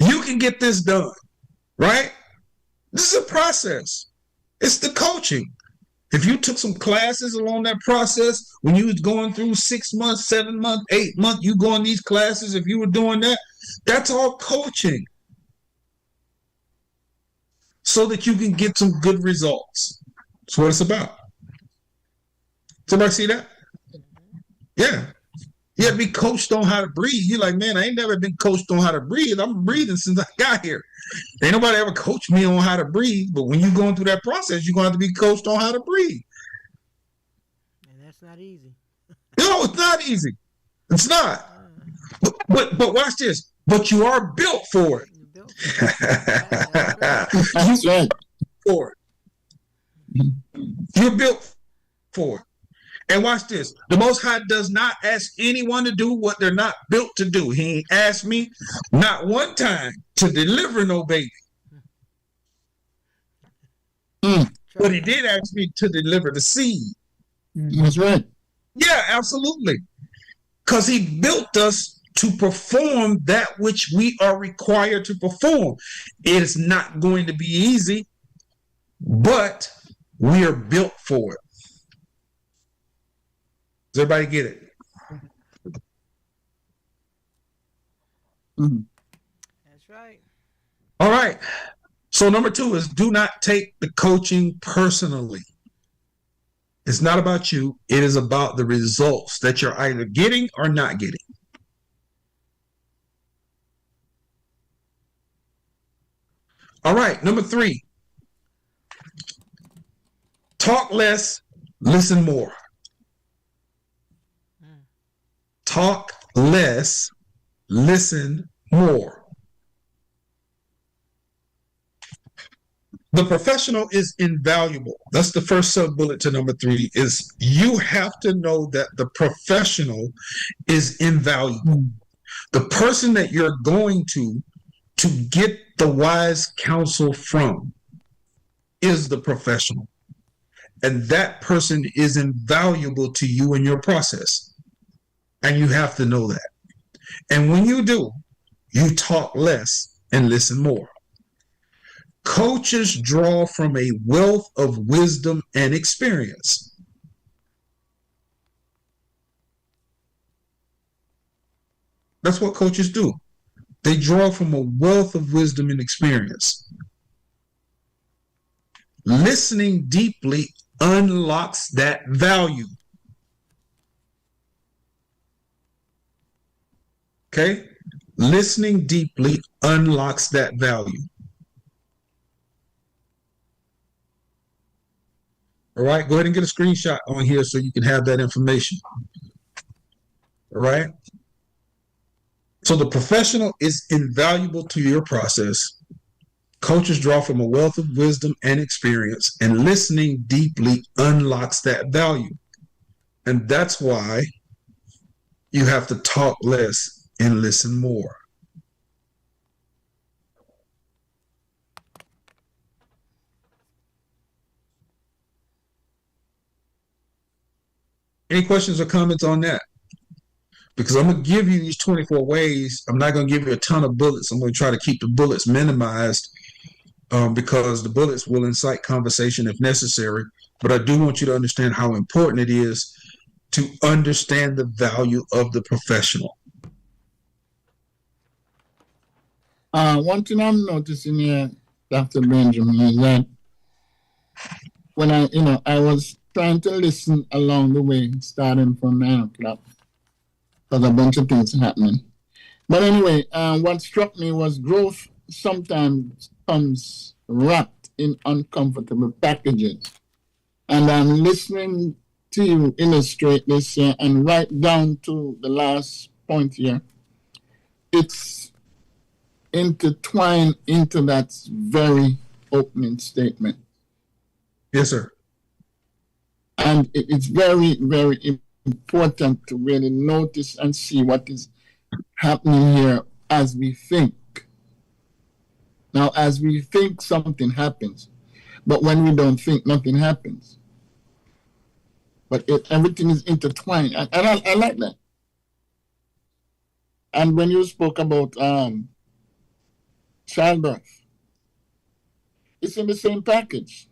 You can get this done, right? This is a process. It's the coaching. If you took some classes along that process, when you was going through 6 months, 7 months, 8 months, you go in these classes, if you were doing that, that's all coaching. So that you can get some good results. That's what it's about. Somebody see that? Yeah. You have to be coached on how to breathe. You're like, man, I ain't never been coached on how to breathe. I'm breathing since I got here. Ain't nobody ever coached me on how to breathe. But when you're going through that process, you're going to have to be coached on how to breathe. And that's not easy. No, it's not easy. It's not. But watch this. But you are built for it. You're built for it. That's right. For it. You're built for it. And watch this. The Most High does not ask anyone to do what they're not built to do. He ain't asked me not one time to deliver no baby. But he did ask me to deliver the seed. That's right. Yeah, absolutely. Because he built us to perform that which we are required to perform. It is not going to be easy, but we are built for it. Does everybody get it? That's right. All right. So number 2 is do not take the coaching personally. It's not about you. It is about the results that you're either getting or not getting. All right. Number 3, talk less, listen more. Talk less, listen more. The professional is invaluable. That's the first sub-bullet to number 3, is you have to know that the professional is invaluable. The person that you're going to get the wise counsel from is the professional. And that person is invaluable to you in your process. And you have to know that. And when you do, you talk less and listen more. Coaches draw from a wealth of wisdom and experience. That's what coaches do. They draw from a wealth of wisdom and experience. Listening deeply unlocks that value. Okay? Listening deeply unlocks that value. All right, go ahead and get a screenshot on here so you can have that information. All right? So the professional is invaluable to your process. Coaches draw from a wealth of wisdom and experience, and listening deeply unlocks that value. And that's why you have to talk less and listen more. Any questions or comments on that? Because I'm going to give you these 24 ways. I'm not going to give you a ton of bullets. I'm going to try to keep the bullets minimized because the bullets will incite conversation if necessary. But I do want you to understand how important it is to understand the value of the professional. One thing I'm noticing here, Dr. Benjamin, is that when I was trying to listen along the way, starting from 9 o'clock, because a bunch of things happening. But anyway, what struck me was growth sometimes comes wrapped in uncomfortable packages. And I'm listening to you illustrate this here and right down to the last point here. It's intertwined into that very opening statement. Yes, sir. And it's very, very important to really notice and see what is happening here as we think. Now, as we think, something happens. But when we don't think, nothing happens. But everything is intertwined. And I like that. And when you spoke about childbirth, it's in the same package.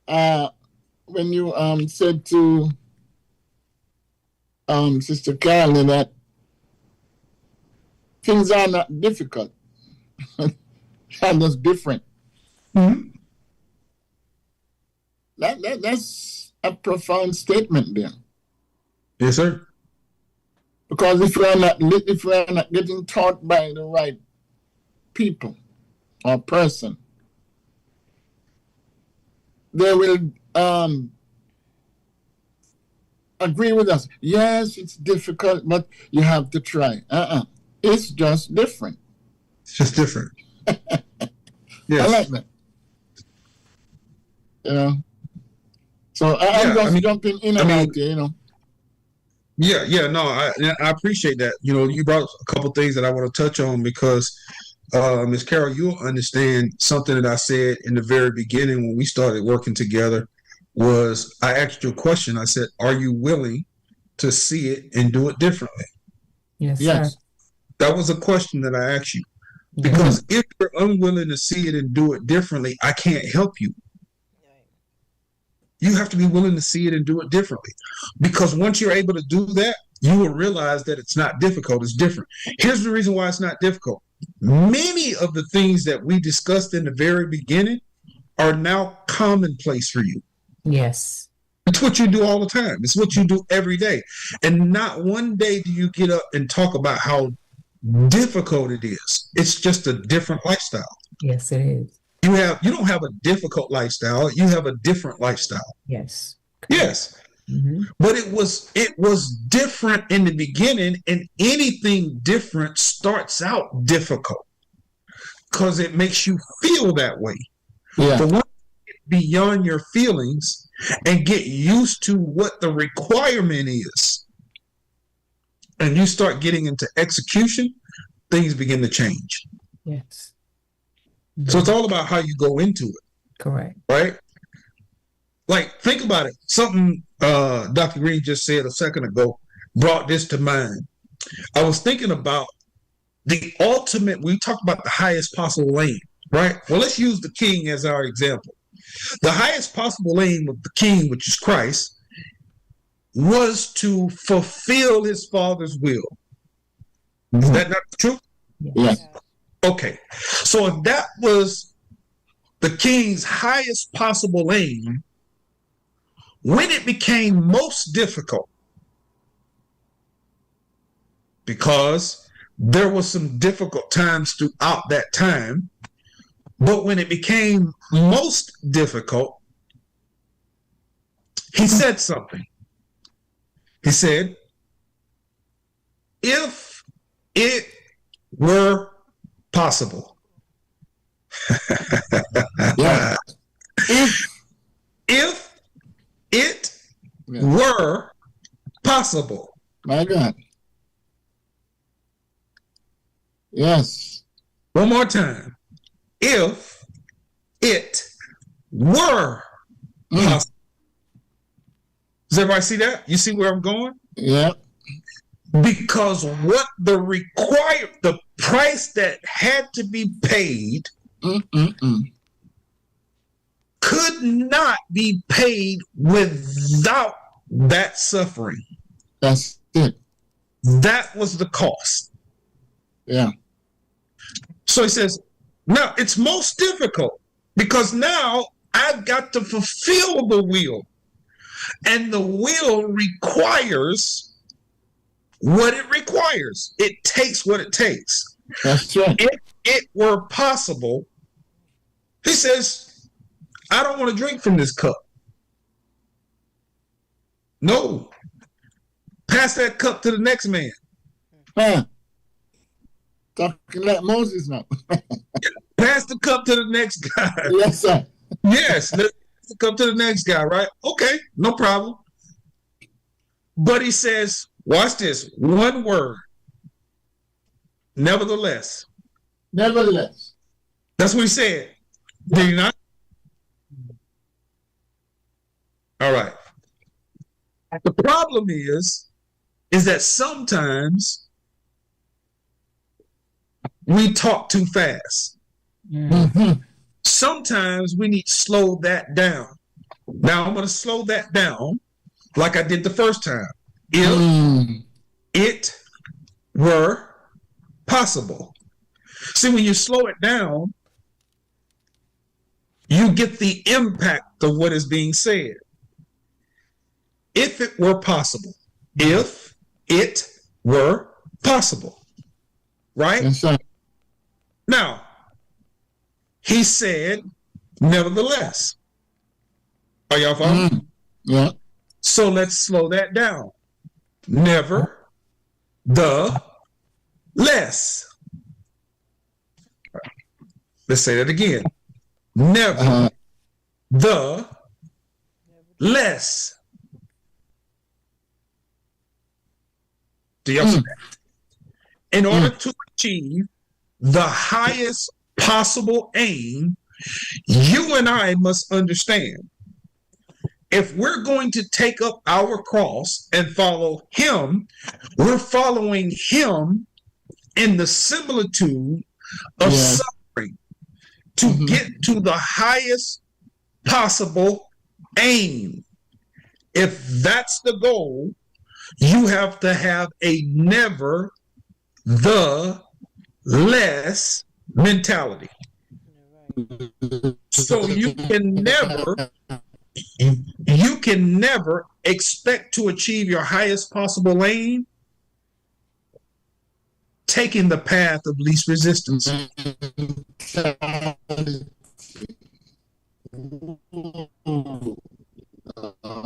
When you said to Sister Carol that things are not difficult, they're just different. Mm-hmm. That's a profound statement there. Yes, sir. Because if we're not getting taught by the right people or person, they will agree with us. Yes, it's difficult, but you have to try. It's just different. It's just different. Yes. I like that. So I'm just jumping in and out here, Yeah, no, I appreciate that. You brought a couple things that I want to touch on because, Ms. Carol, you'll understand something that I said in the very beginning when we started working together was I asked you a question. I said, are you willing to see it and do it differently? Yes, Yes. sir. That was a question that I asked you. Because if you're unwilling to see it and do it differently, I can't help you. You have to be willing to see it and do it differently. Because once you're able to do that, you will realize that it's not difficult, it's different. Here's the reason why it's not difficult. Many of the things that we discussed in the very beginning are now commonplace for you. Yes. It's what you do all the time. It's what you do every day. And not one day do you get up and talk about how difficult it is. It's just a different lifestyle. Yes, it is. You don't have a difficult lifestyle. You have a different lifestyle. Yes. Yes. Mm-hmm. But it was different in the beginning, and anything different starts out difficult because it makes you feel that way. Yeah. But once you get beyond your feelings and get used to what the requirement is, and you start getting into execution, things begin to change. Yes. So it's all about how you go into it. Correct. Right? Like, think about it. Something Dr. Green just said a second ago brought this to mind. I was thinking about the ultimate, we talked about the highest possible aim, right? Well, let's use the king as our example. The highest possible aim of the king, which is Christ, was to fulfill his Father's will. Is that not true? Yes. Okay. So if that was the king's highest possible aim, when it became most difficult, because there were some difficult times throughout that time, but when it became most difficult, he said something. He said, if it were possible. Yeah. If it were possible. My God. Yes. One more time. If it were possible. Does everybody see that? You see where I'm going? Yeah. Because what the price that had to be paid could not be paid without that suffering. That's it. That was the cost. Yeah. So he says, now it's most difficult because now I've got to fulfill the will. And the will requires what it requires. It takes what it takes. That's right. If it were possible, he says, I don't want to drink from this cup. No. Pass that cup to the next man. Man, talking like Moses now. Pass the cup to the next guy. Yes, sir. Yes, let's come to the next guy, right? Okay, no problem. But he says, watch this, one word. Nevertheless. Nevertheless. That's what he said. Did he not? All right. The problem is that sometimes we talk too fast. Mm-hmm. Sometimes we need to slow that down. Now I'm going to slow that down like I did the first time. If it were possible. See, when you slow it down, you get the impact of what is being said. If it were possible. If it were possible. Right? Yes, sir. Now, he said, nevertheless. Are y'all following? Yeah. So let's slow that down. Never the less. Let's say that again. Never the less. Do y'all see that? In order to achieve the highest possible aim, you and I must understand, if we're going to take up our cross and follow him, we're following him in the similitude of suffering to get to the highest possible aim. If that's the goal, you have to have a never the less mentality. So you can never expect to achieve your highest possible aim taking the path of least resistance.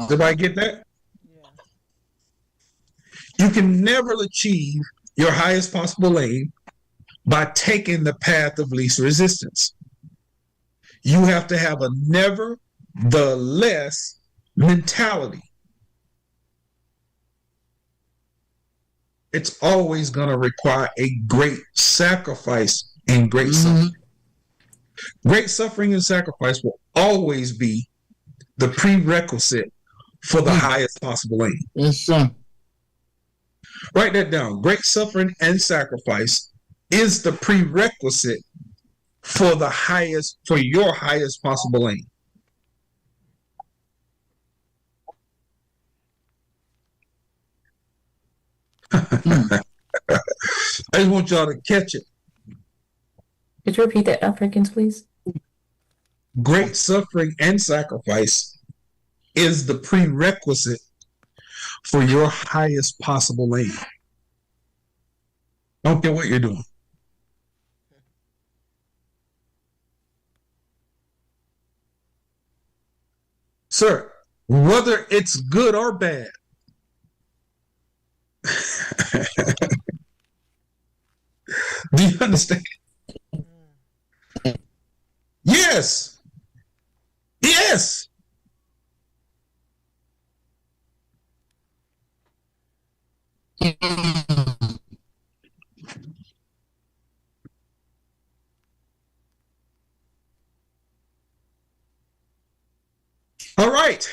Everybody get that? You can never achieve your highest possible aim by taking the path of least resistance. You have to have a nevertheless mentality. It's always going to require a great sacrifice and great suffering. Great suffering and sacrifice will always be the prerequisite for the highest possible aim. Yes, sir. Write that down. Great suffering and sacrifice is the prerequisite for your highest possible aim. I just want y'all to catch it. Could you repeat that, Dr. Akins, please? Great suffering and sacrifice is the prerequisite for your highest possible aim. Don't care what you're doing. Sir, whether it's good or bad, do you understand? Yes. Yes. All right.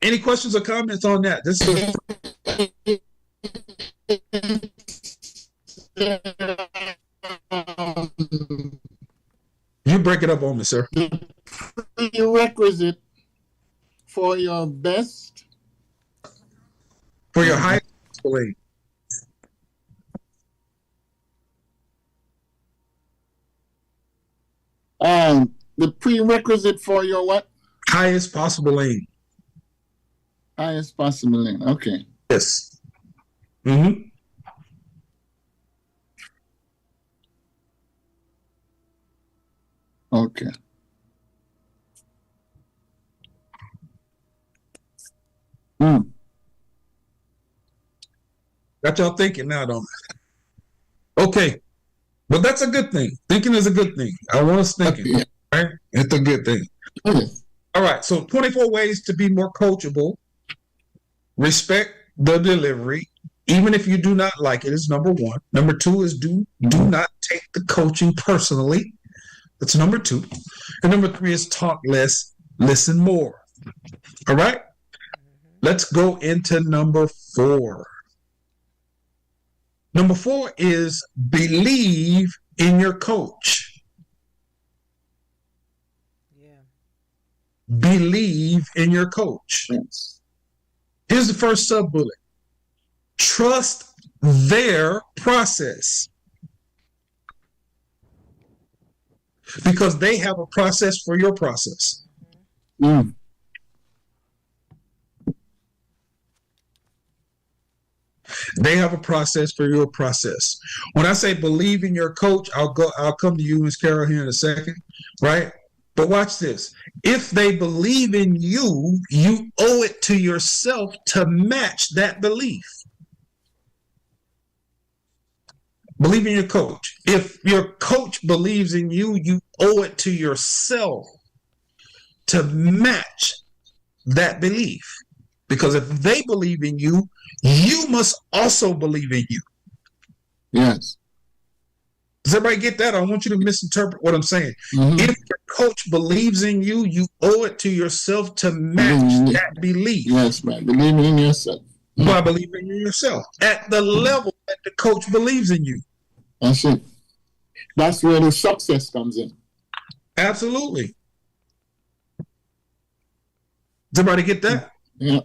Any questions or comments on that? This is you break it up on me, sir. Prerequisite for your best, For your highest possible aim. The prerequisite for your what? Highest possible aim. Highest possible aim. Okay. Yes. Mm-hmm. Okay. Hmm. Got y'all thinking now, don't I? Okay. But that's a good thing. Thinking is a good thing. I want us thinking. Yeah. Right? It's a good thing. Okay. All right. So 24 ways to be more coachable. Respect the delivery, even if you do not like it, is number one. Number two is do not take the coaching personally. That's number two. And number three is talk less, listen more. All right. Let's go into number four. Number four is believe in your coach. Yeah. Believe in your coach. Yes. Here's the first sub bullet. Trust their process. Because they have a process for your process. Mm. They have a process for your process. When I say believe in your coach, I'll come to you, Ms. Carol, here in a second, right? But watch this. If they believe in you, you owe it to yourself to match that belief. Believe in your coach. If your coach believes in you, you owe it to yourself to match that belief. Because if they believe in you, you must also believe in you. Yes. Does everybody get that? I want you to misinterpret what I'm saying. Mhm. If your coach believes in you, you owe it to yourself to match that belief. Yes, man. Believe in yourself. By believing in yourself at the level that the coach believes in you. That's it. That's where the success comes in. Absolutely. Does everybody get that? Yeah.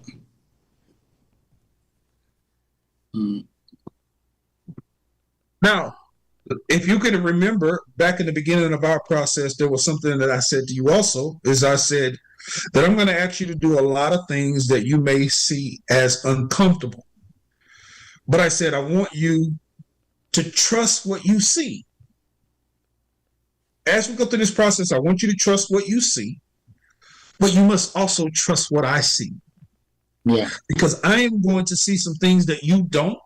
Mm. Now, if you can remember back in the beginning of our process, there was something that I said to you also, is I said that I'm going to ask you to do a lot of things that you may see as uncomfortable. But I said, I want you to trust what you see. As we go through this process, I want you to trust what you see, but you must also trust what I see. Yeah. Because I am going to see some things that you don't.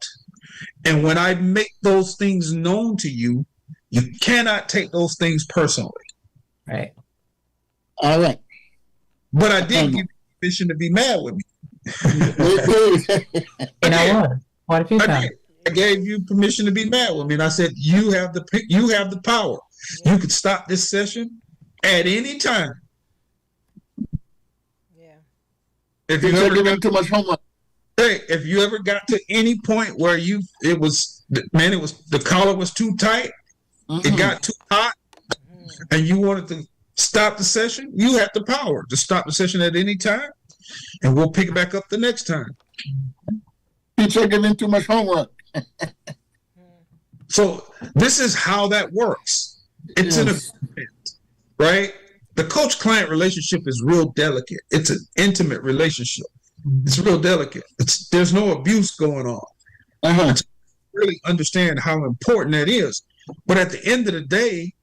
And when I make those things known to you, you cannot take those things personally. Right. All right. But I did give you permission to be mad with me. And I was. Quite a few times. I gave you permission to be mad with me. And I said, you have the power. Yeah. You could stop this session at any time. Yeah. If You're you ever giving too much homework. Hey, if you ever got to any point where the collar was too tight, Mhm. it got too hot, and you wanted to stop the session, you have the power to stop the session at any time, and we'll pick it back up the next time. Teacher giving too much homework. So this is how that works. It's an Yes. agreement, right? The coach-client relationship is real delicate. It's an intimate relationship. It's real delicate. There's no abuse going on. Uh-huh. Really understand how important that is. But at the end of the day,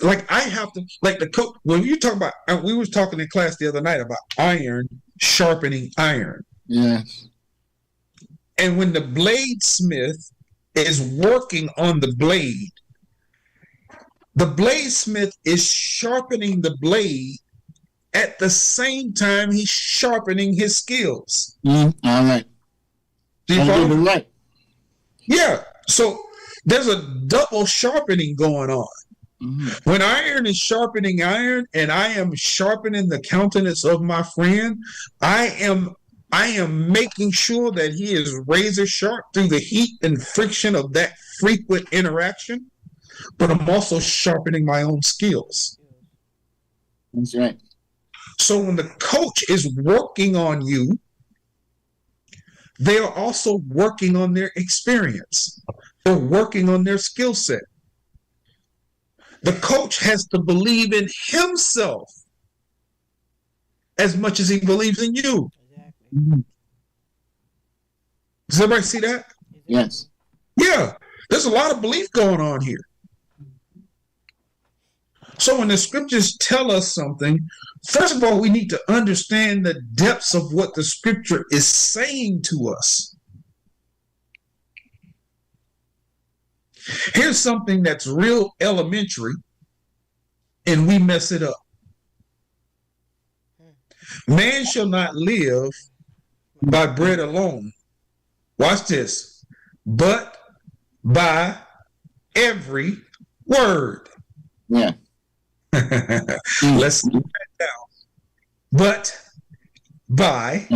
like I have to, like the coach, when you talk about, we was talking in class the other night about iron sharpening iron. Yes. And when the bladesmith is working on the bladesmith is sharpening the blade at the same time he's sharpening his skills. All right. Do you I follow? did it right. Yeah. So there's a double sharpening going on. Mm-hmm. When iron is sharpening iron and I am sharpening the countenance of my friend, I am making sure that he is razor sharp through the heat and friction of that frequent interaction, but I'm also sharpening my own skills. That's right. So when the coach is working on you, they are also working on their experience. They're working on their skill set. The coach has to believe in himself as much as he believes in you. Exactly. Does everybody see that? Yes. Yeah, there's a lot of belief going on here. So when the scriptures tell us something, first of all, we need to understand the depths of what the scripture is saying to us. Here's something that's real elementary, and we mess it up. Man shall not live by bread alone. Watch this. But by every word. Yeah. Let's slow that down. But by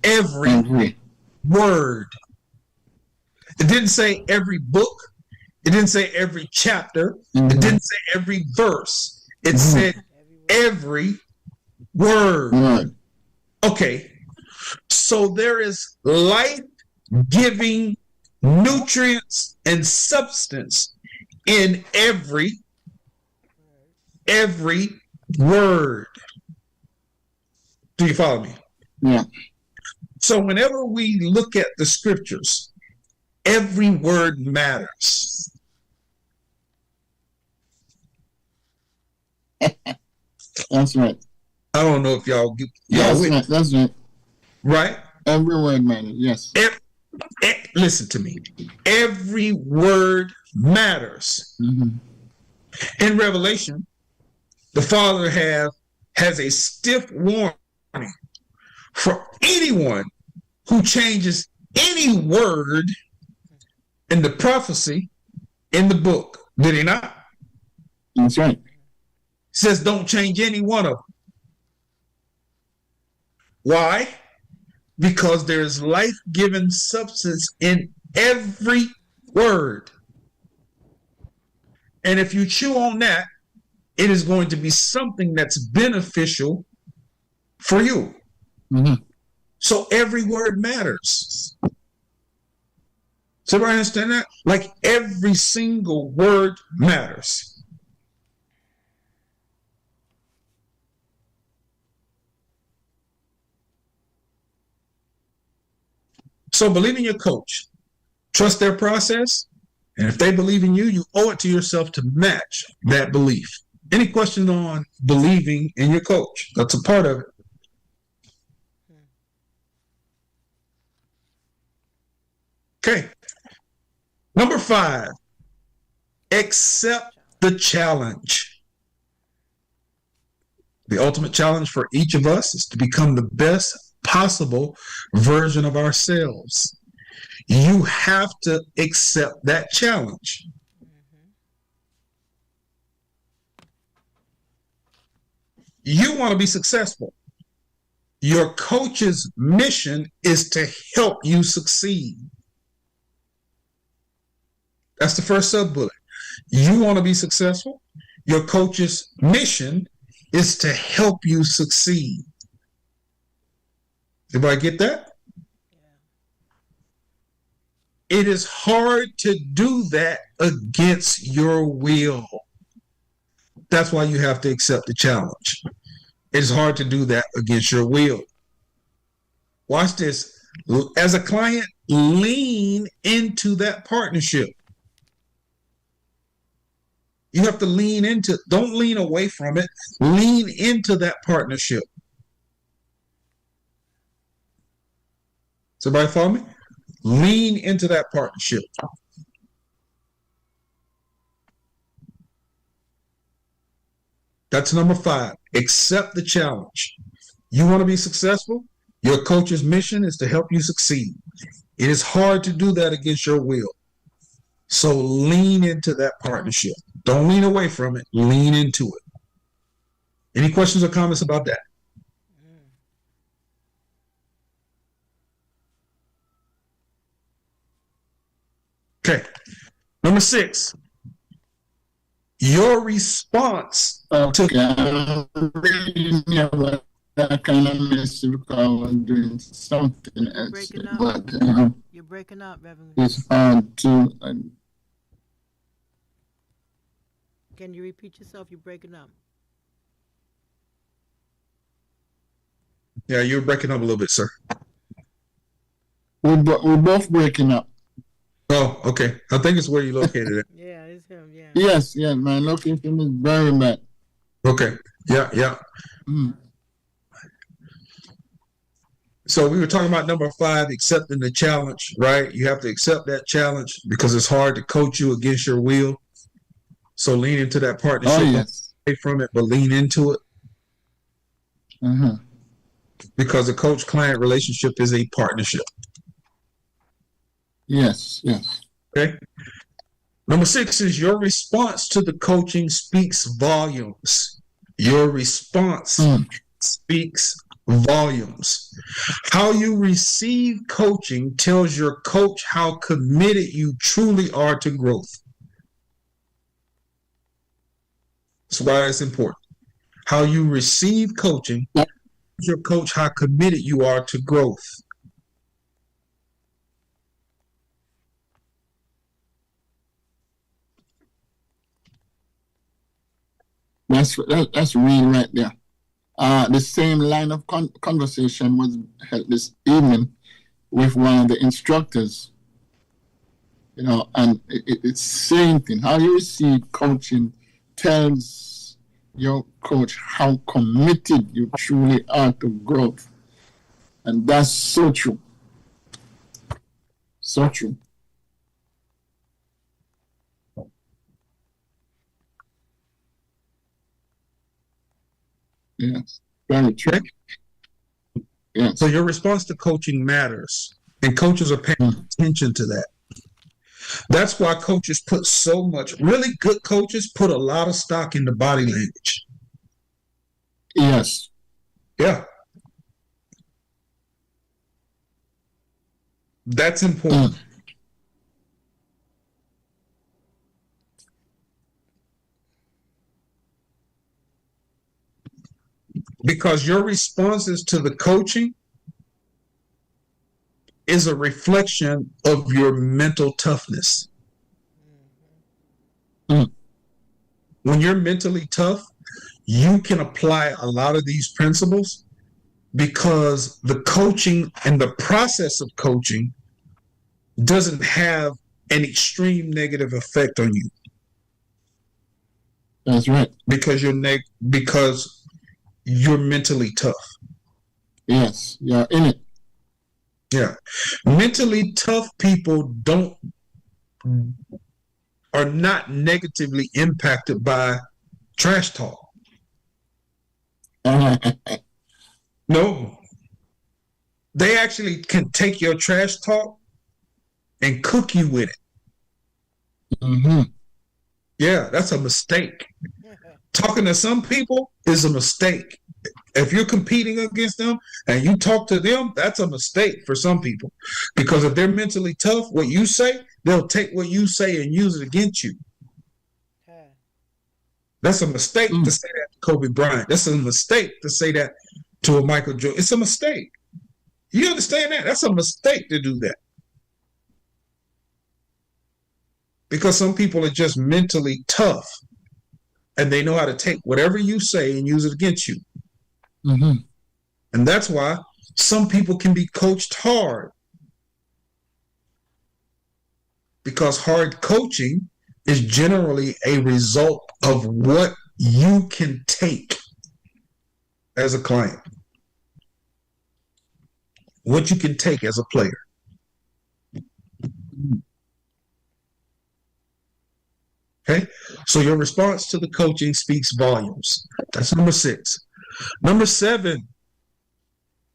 every word. It didn't say every book. It didn't say every chapter. It didn't say every verse. It said every word. Okay. So there is life-giving nutrients and substance in every word. Do you follow me? Yeah. So whenever we look at the scriptures, every word matters. That's right. I don't know if y'all That's right. That's right. Right? Every word matters. Yes. Listen to me. Every word matters. In Revelation, the Father has a stiff warning for anyone who changes any word in the prophecy in the book. Did he not? That's right. He says don't change any one of them. Why? Because there's life-giving substance in every word. And if you chew on that, it is going to be something that's beneficial for you. So every word matters. Does everybody understand that? Like every single word matters. So believe in your coach. Trust their process. And if they believe in you, you owe it to yourself to match that belief. Any questions on believing in your coach? That's a part of it. Okay. Number 5, accept the challenge. The ultimate challenge for each of us is to become the best possible version of ourselves. You have to accept that challenge. You want to be successful. Your coach's mission is to help you succeed. That's the first sub-bullet. You want to be successful. Your coach's mission is to help you succeed. Everybody get that? It is hard to do that against your will. That's why you have to accept the challenge. It's hard to do that against your will. Watch this. As a client, lean into that partnership. You have to lean into, don't lean away from it. Lean into that partnership. Does everybody follow me? Lean into that partnership. That's number 5. Accept the challenge. You want to be successful? Your coach's mission is to help you succeed. It is hard to do that against your will. So lean into that partnership. Don't lean away from it. Lean into it. Any questions or comments about that? Okay. Number 6. Your response to that kind of mess because I was doing something else. But you're breaking up, Reverend. It's hard to Can you repeat yourself? You're breaking up. Yeah, you're breaking up a little bit, sir. We're both breaking up. Oh, okay. I think it's where you're located at. Yeah, it's him. Yeah. Yes, my location is very bad. Okay. Yeah. Mm. So we were talking about number 5, accepting the challenge, right? You have to accept that challenge because it's hard to coach you against your will. So lean into that partnership. Oh, yes. Away from it, but lean into it. Uh-huh. Because a coach-client relationship is a partnership. Yes. Okay. Number 6 is your response to the coaching speaks volumes. Your response speaks volumes. How you receive coaching tells your coach how committed you truly are to growth. That's why it's important. How you receive coaching tells your coach how committed you are to growth. That's real right there. The same line of conversation was held this evening with one of the instructors. And it's the same thing. How you receive coaching tells your coach how committed you truly are to growth. And that's so true. So true. Yes, very true. Yes. So your response to coaching matters, and coaches are paying attention to that. That's why coaches put so much, really good coaches put a lot of stock into body language. Yes. Yeah. That's important. Because your responses to the coaching is a reflection of your mental toughness. When you're mentally tough, you can apply a lot of these principles because the coaching and the process of coaching doesn't have an extreme negative effect on you. That's right. Because you're mentally tough. Yes, you're in it. Yeah. Mentally tough people are not negatively impacted by trash talk. No. They actually can take your trash talk and cook you with it. Mm-hmm. Yeah, that's a mistake. Talking to some people is a mistake. If you're competing against them and you talk to them, that's a mistake for some people. Because if they're mentally tough, what you say, they'll take what you say and use it against you. That's a mistake to say that to Kobe Bryant. That's a mistake to say that to a Michael Jordan. It's a mistake. You understand that? That's a mistake to do that. Because some people are just mentally tough and they know how to take whatever you say and use it against you. Mm-hmm. And that's why some people can be coached hard. Because hard coaching is generally a result of what you can take as a client. What you can take as a player. Okay, so your response to the coaching speaks volumes. That's number 6. Number 7,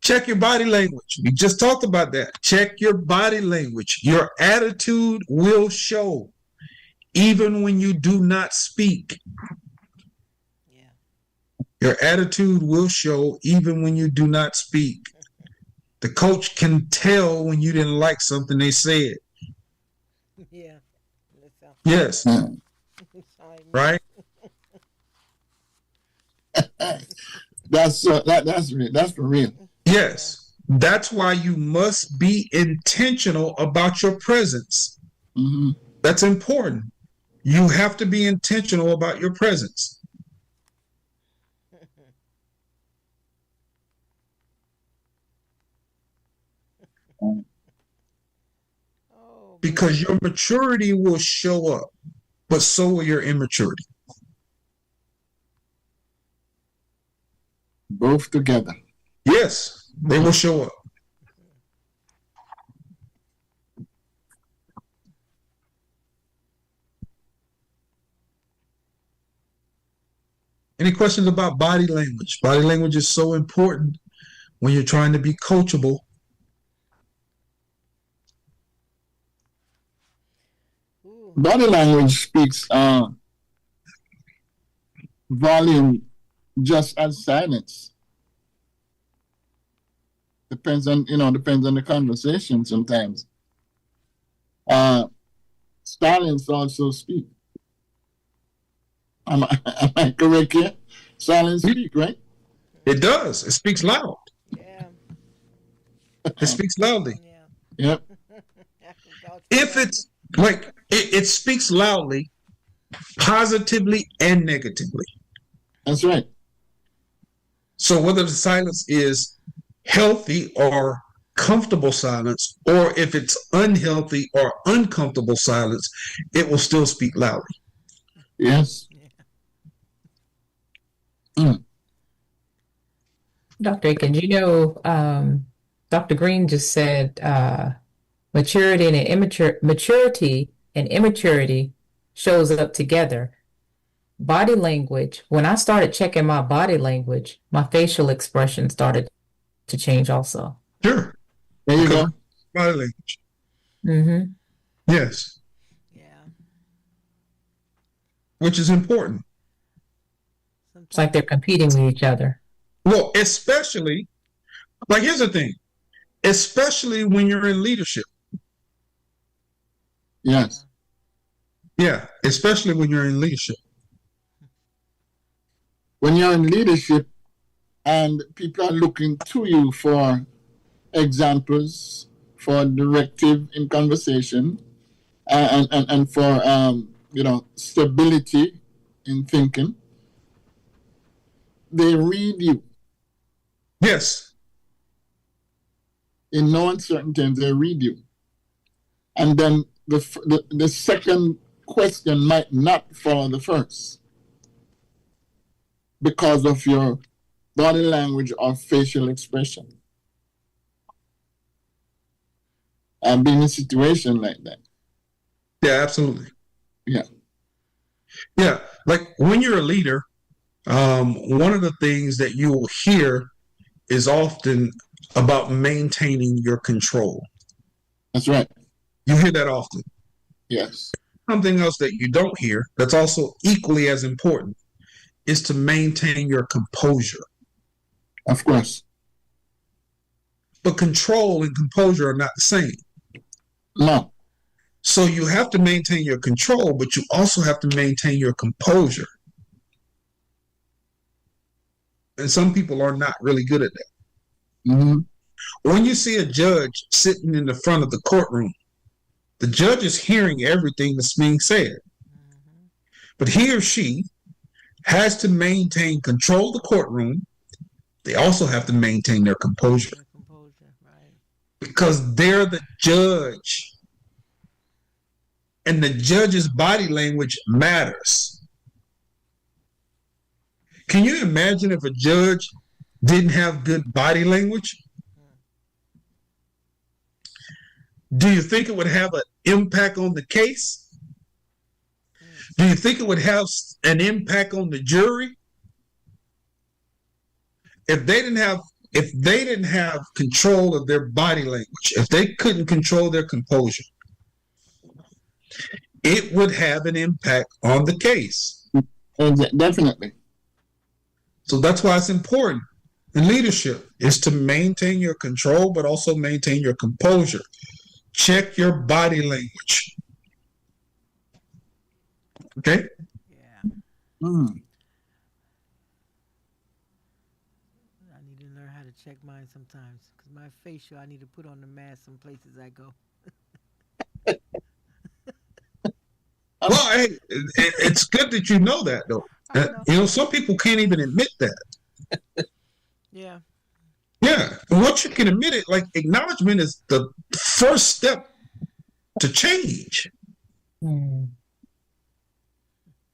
check your body language. We just talked about that. Check your body language. Your attitude will show even when you do not speak. Your attitude will show even when you do not speak. The coach can tell when you didn't like something they said. Yeah. Yes. Right? That's for real. Yes. That's why you must be intentional about your presence. Mm-hmm. That's important. You have to be intentional about your presence Oh because man. your maturity will show up, but so will your immaturity. Both together. Yes, they will show up. Any questions about body language? Body language is so important when you're trying to be coachable. Ooh. Body language speaks volume just as silence. Depends on the conversation sometimes. Uh Silence also speak. Am I correct here? Silence speak, right? It does. It speaks loud. Yeah. It speaks loudly. Yeah. Yep. I can vouch for If that. it's like it speaks loudly, positively and negatively. That's right. So whether the silence is healthy or comfortable silence, or if it's unhealthy or uncomfortable silence, it will still speak loudly. Yes. Yeah. Dr. Akins, Dr. Green just said maturity and immaturity shows up together. Body language, when I started checking my body language, my facial expression started to change also. Sure. There you Because go. body language. Mm-hmm. Yes. Yeah. Which is important. It's like they're competing with each other. Well, especially, like, here's the thing, especially when you're in leadership. Yes. Yeah, especially when you're in leadership. When you're in leadership and people are looking to you for examples, for directive in conversation, and for stability in thinking, they read you. Yes. In no uncertain terms, they read you. And then the second question might not follow the first because of your body language or facial expression. I've been in a situation like that. Yeah, absolutely. Yeah. Yeah. Like when you're a leader, one of the things that you will hear is often about maintaining your control. That's right. You hear that often. Yes. Something else that you don't hear that's also equally as important is to maintain your composure. Of course. But control and composure are not the same. No. So you have to maintain your control, but you also have to maintain your composure. And some people are not really good at that. Mm-hmm. When you see a judge sitting in the front of the courtroom, the judge is hearing everything that's being said. Mm-hmm. But he or she has to maintain control of the courtroom. They also have to maintain their composure. Their composure, right. Because they're the judge. And the judge's body language matters. Can you imagine if a judge didn't have good body language? Do you think it would have an impact on the case? Do you think it would have an impact on the jury? If they didn't have control of their body language, if they couldn't control their composure, it would have an impact on the case. Definitely. So that's why it's important in leadership is to maintain your control, but also maintain your composure. Check your body language. Okay? Yeah. Mm. I need to learn how to check mine sometimes because my facial, I need to put on the mask some places I go. Well, hey, it's good that you know that, though. I know. Some people can't even admit that. Yeah. Yeah. And once you can admit it, like acknowledgement is the first step to change. Mm.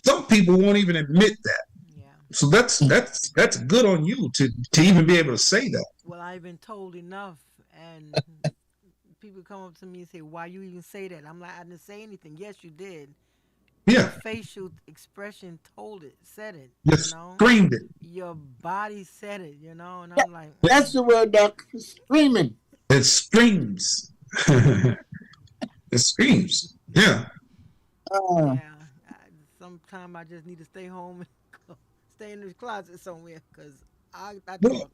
Some people won't even admit that. Yeah. So that's good on you to even be able to say that. Well, I've been told enough, and people come up to me and say, "Why you even say that?" I'm like, "I didn't say anything." Yes, you did. Your Yeah. facial expression told it, said it. You You know, screamed it. your body said it. You know, and I'm like, That's the word, Doc. Screaming. It screams. It screams. Yeah. Uh, yeah. Sometimes I just need to stay home and stay in the closet somewhere because I Well, talk.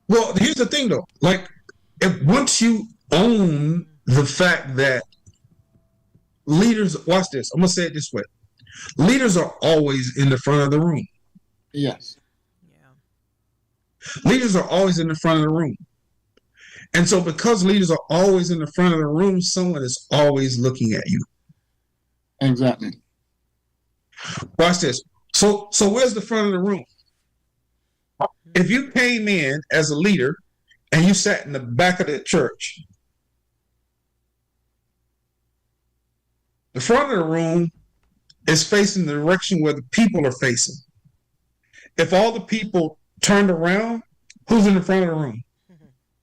well, here's the thing though. Like, if once you own the fact that leaders, watch this. I'm gonna say it this way: leaders are always in the front of the room. yes. Yeah. Leaders are always in the front of the room. And so, because leaders are always in the front of the room, someone is always looking at you. Exactly. Watch this. So where's the front of the room? If you came in as a leader and you sat in the back of the church, the front of the room is facing the direction where the people are facing. If all the people turned around, who's in the front of the room?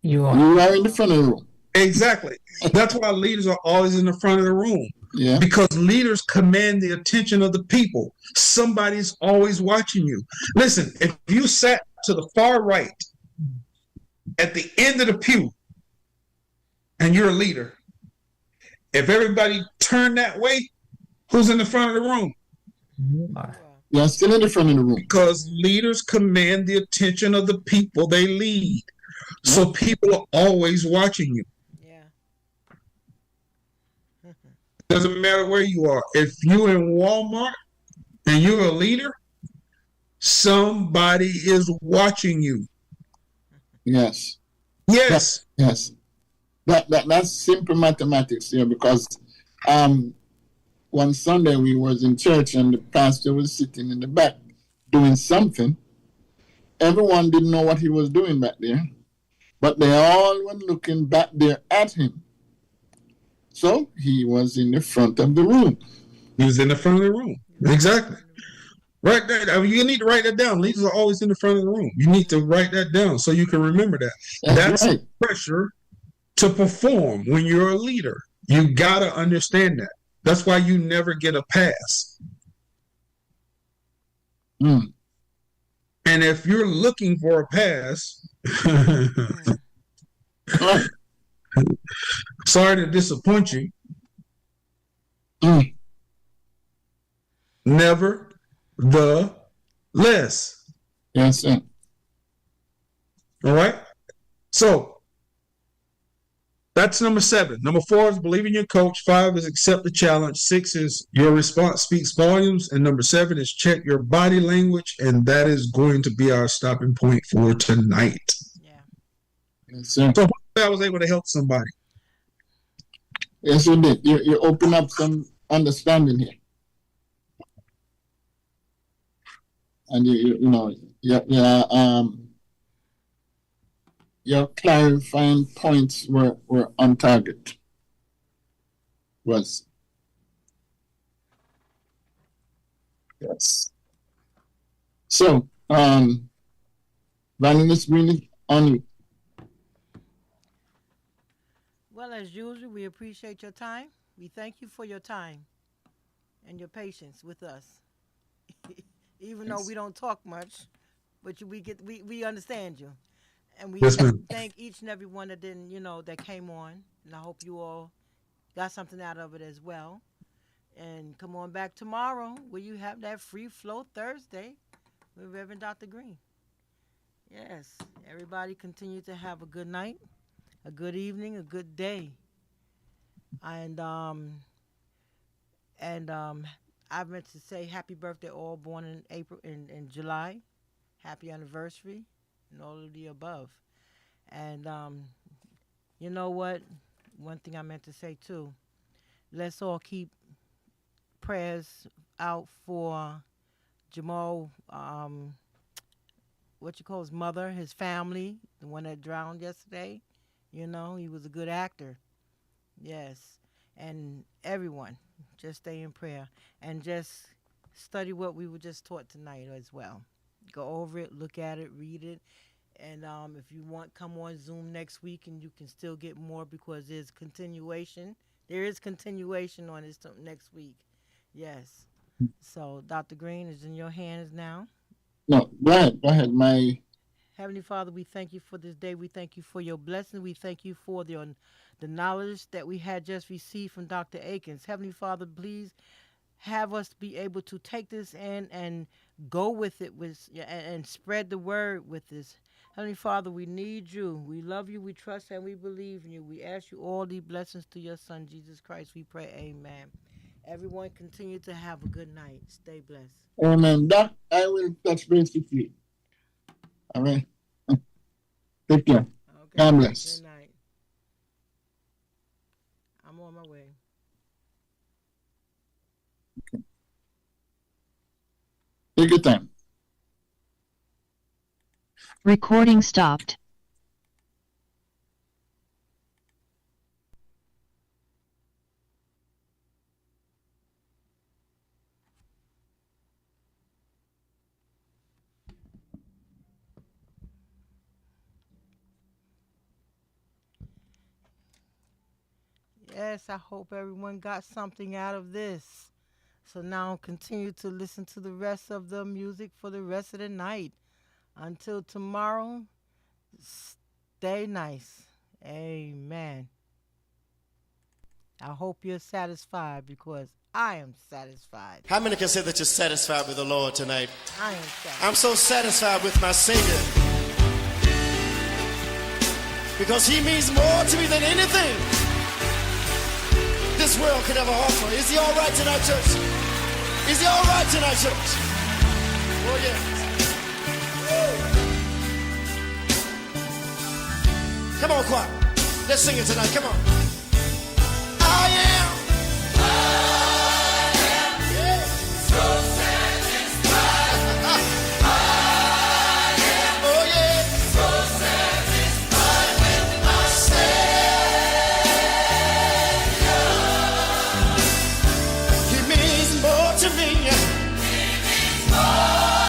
You are. You are in the front of the room. Exactly. That's why leaders are always in the front of the room. Yeah. Because leaders command the attention of the people. Somebody's always watching you. Listen, if you sat to the far right at the end of the pew and you're a leader, if everybody turned that way, who's in the front of the room? You are. You're still in the front of the room. Because leaders command the attention of the people they lead. So people are always watching you. Yeah. Doesn't matter where you are. If you're in Walmart and you're a leader, somebody is watching you. Yes. Yes. Yes. That's simple mathematics here because one Sunday we was in church and the pastor was sitting in the back doing something. Everyone didn't know what he was doing back there, but they all were looking back there at him. So he was in the front of the room. He was in the front of the room. Exactly. Right there. I mean, you need to write that down. Leaders are always in the front of the room. You need to write that down so you can remember that. That's right. pressure to perform when you're a leader. You got to understand that. That's why you never get a pass. Mm. And if you're looking for a pass, sorry to disappoint you. Mm. Never the less. Yes, sir. All right. So that's number 7. Number 4 is believe in your coach. 5 is accept the challenge. 6 is your response speaks volumes. And number 7 is check your body language. And that is going to be our stopping point for tonight. Yeah. Yes, sir. So hopefully I was able to help somebody. Yes, you did. You open up some understanding here. And your clarifying points were on target. Was. Yes. So, Evangelist Green, on you. Well, as usual, we appreciate your time. We thank you for your time and your patience with us. Even though Yes. we don't talk much, but we understand you. And we Yes, ma'am. thank each and every one that didn't, that came on. And I hope you all got something out of it as well. And come on back tomorrow where you have that free flow Thursday with Reverend Dr. Green. Yes. Everybody continue to have a good night, a good evening, a good day. And I meant to say happy birthday all born in April in July. Happy anniversary and all of the above. And you know what? One thing I meant to say too. Let's all keep prayers out for Jamal, what you call his mother, his family, the one that drowned yesterday. You know, he was a good actor. Yes. And everyone, just stay in prayer and just study what we were just taught tonight as well. Go over it, look at it, read it. And if you want, come on Zoom next week and you can still get more because there's continuation. There is continuation on this next week. Yes. So, Dr. Green is in your hands now. No, go ahead. Go ahead. My Heavenly Father, we thank you for this day. We thank you for your blessing. We thank you for the knowledge that we had just received from Dr. Akins. Heavenly Father, please have us be able to take this in and go with it and spread the word with this. Heavenly Father, we need you. We love you. We trust and we believe in you. We ask you all these blessings through your Son, Jesus Christ. We pray, amen. Everyone continue to have a good night. Stay blessed. amen. Doc, I will touch base with you. All right. Take care. Okay. God bless. Good night. I'm on my way. Take your time. Recording stopped. Yes, I hope everyone got something out of this. So now continue to listen to the rest of the music for the rest of the night. Until tomorrow, stay nice. Amen. I hope you're satisfied because I am satisfied. How many can say that you're satisfied with the Lord tonight? I am satisfied. I'm so satisfied with my Savior because He means more to me than anything this world could ever offer. Is He all right tonight, church? Is He all right tonight, church? Oh, yeah. Come on, choir. Let's sing it tonight. Come on.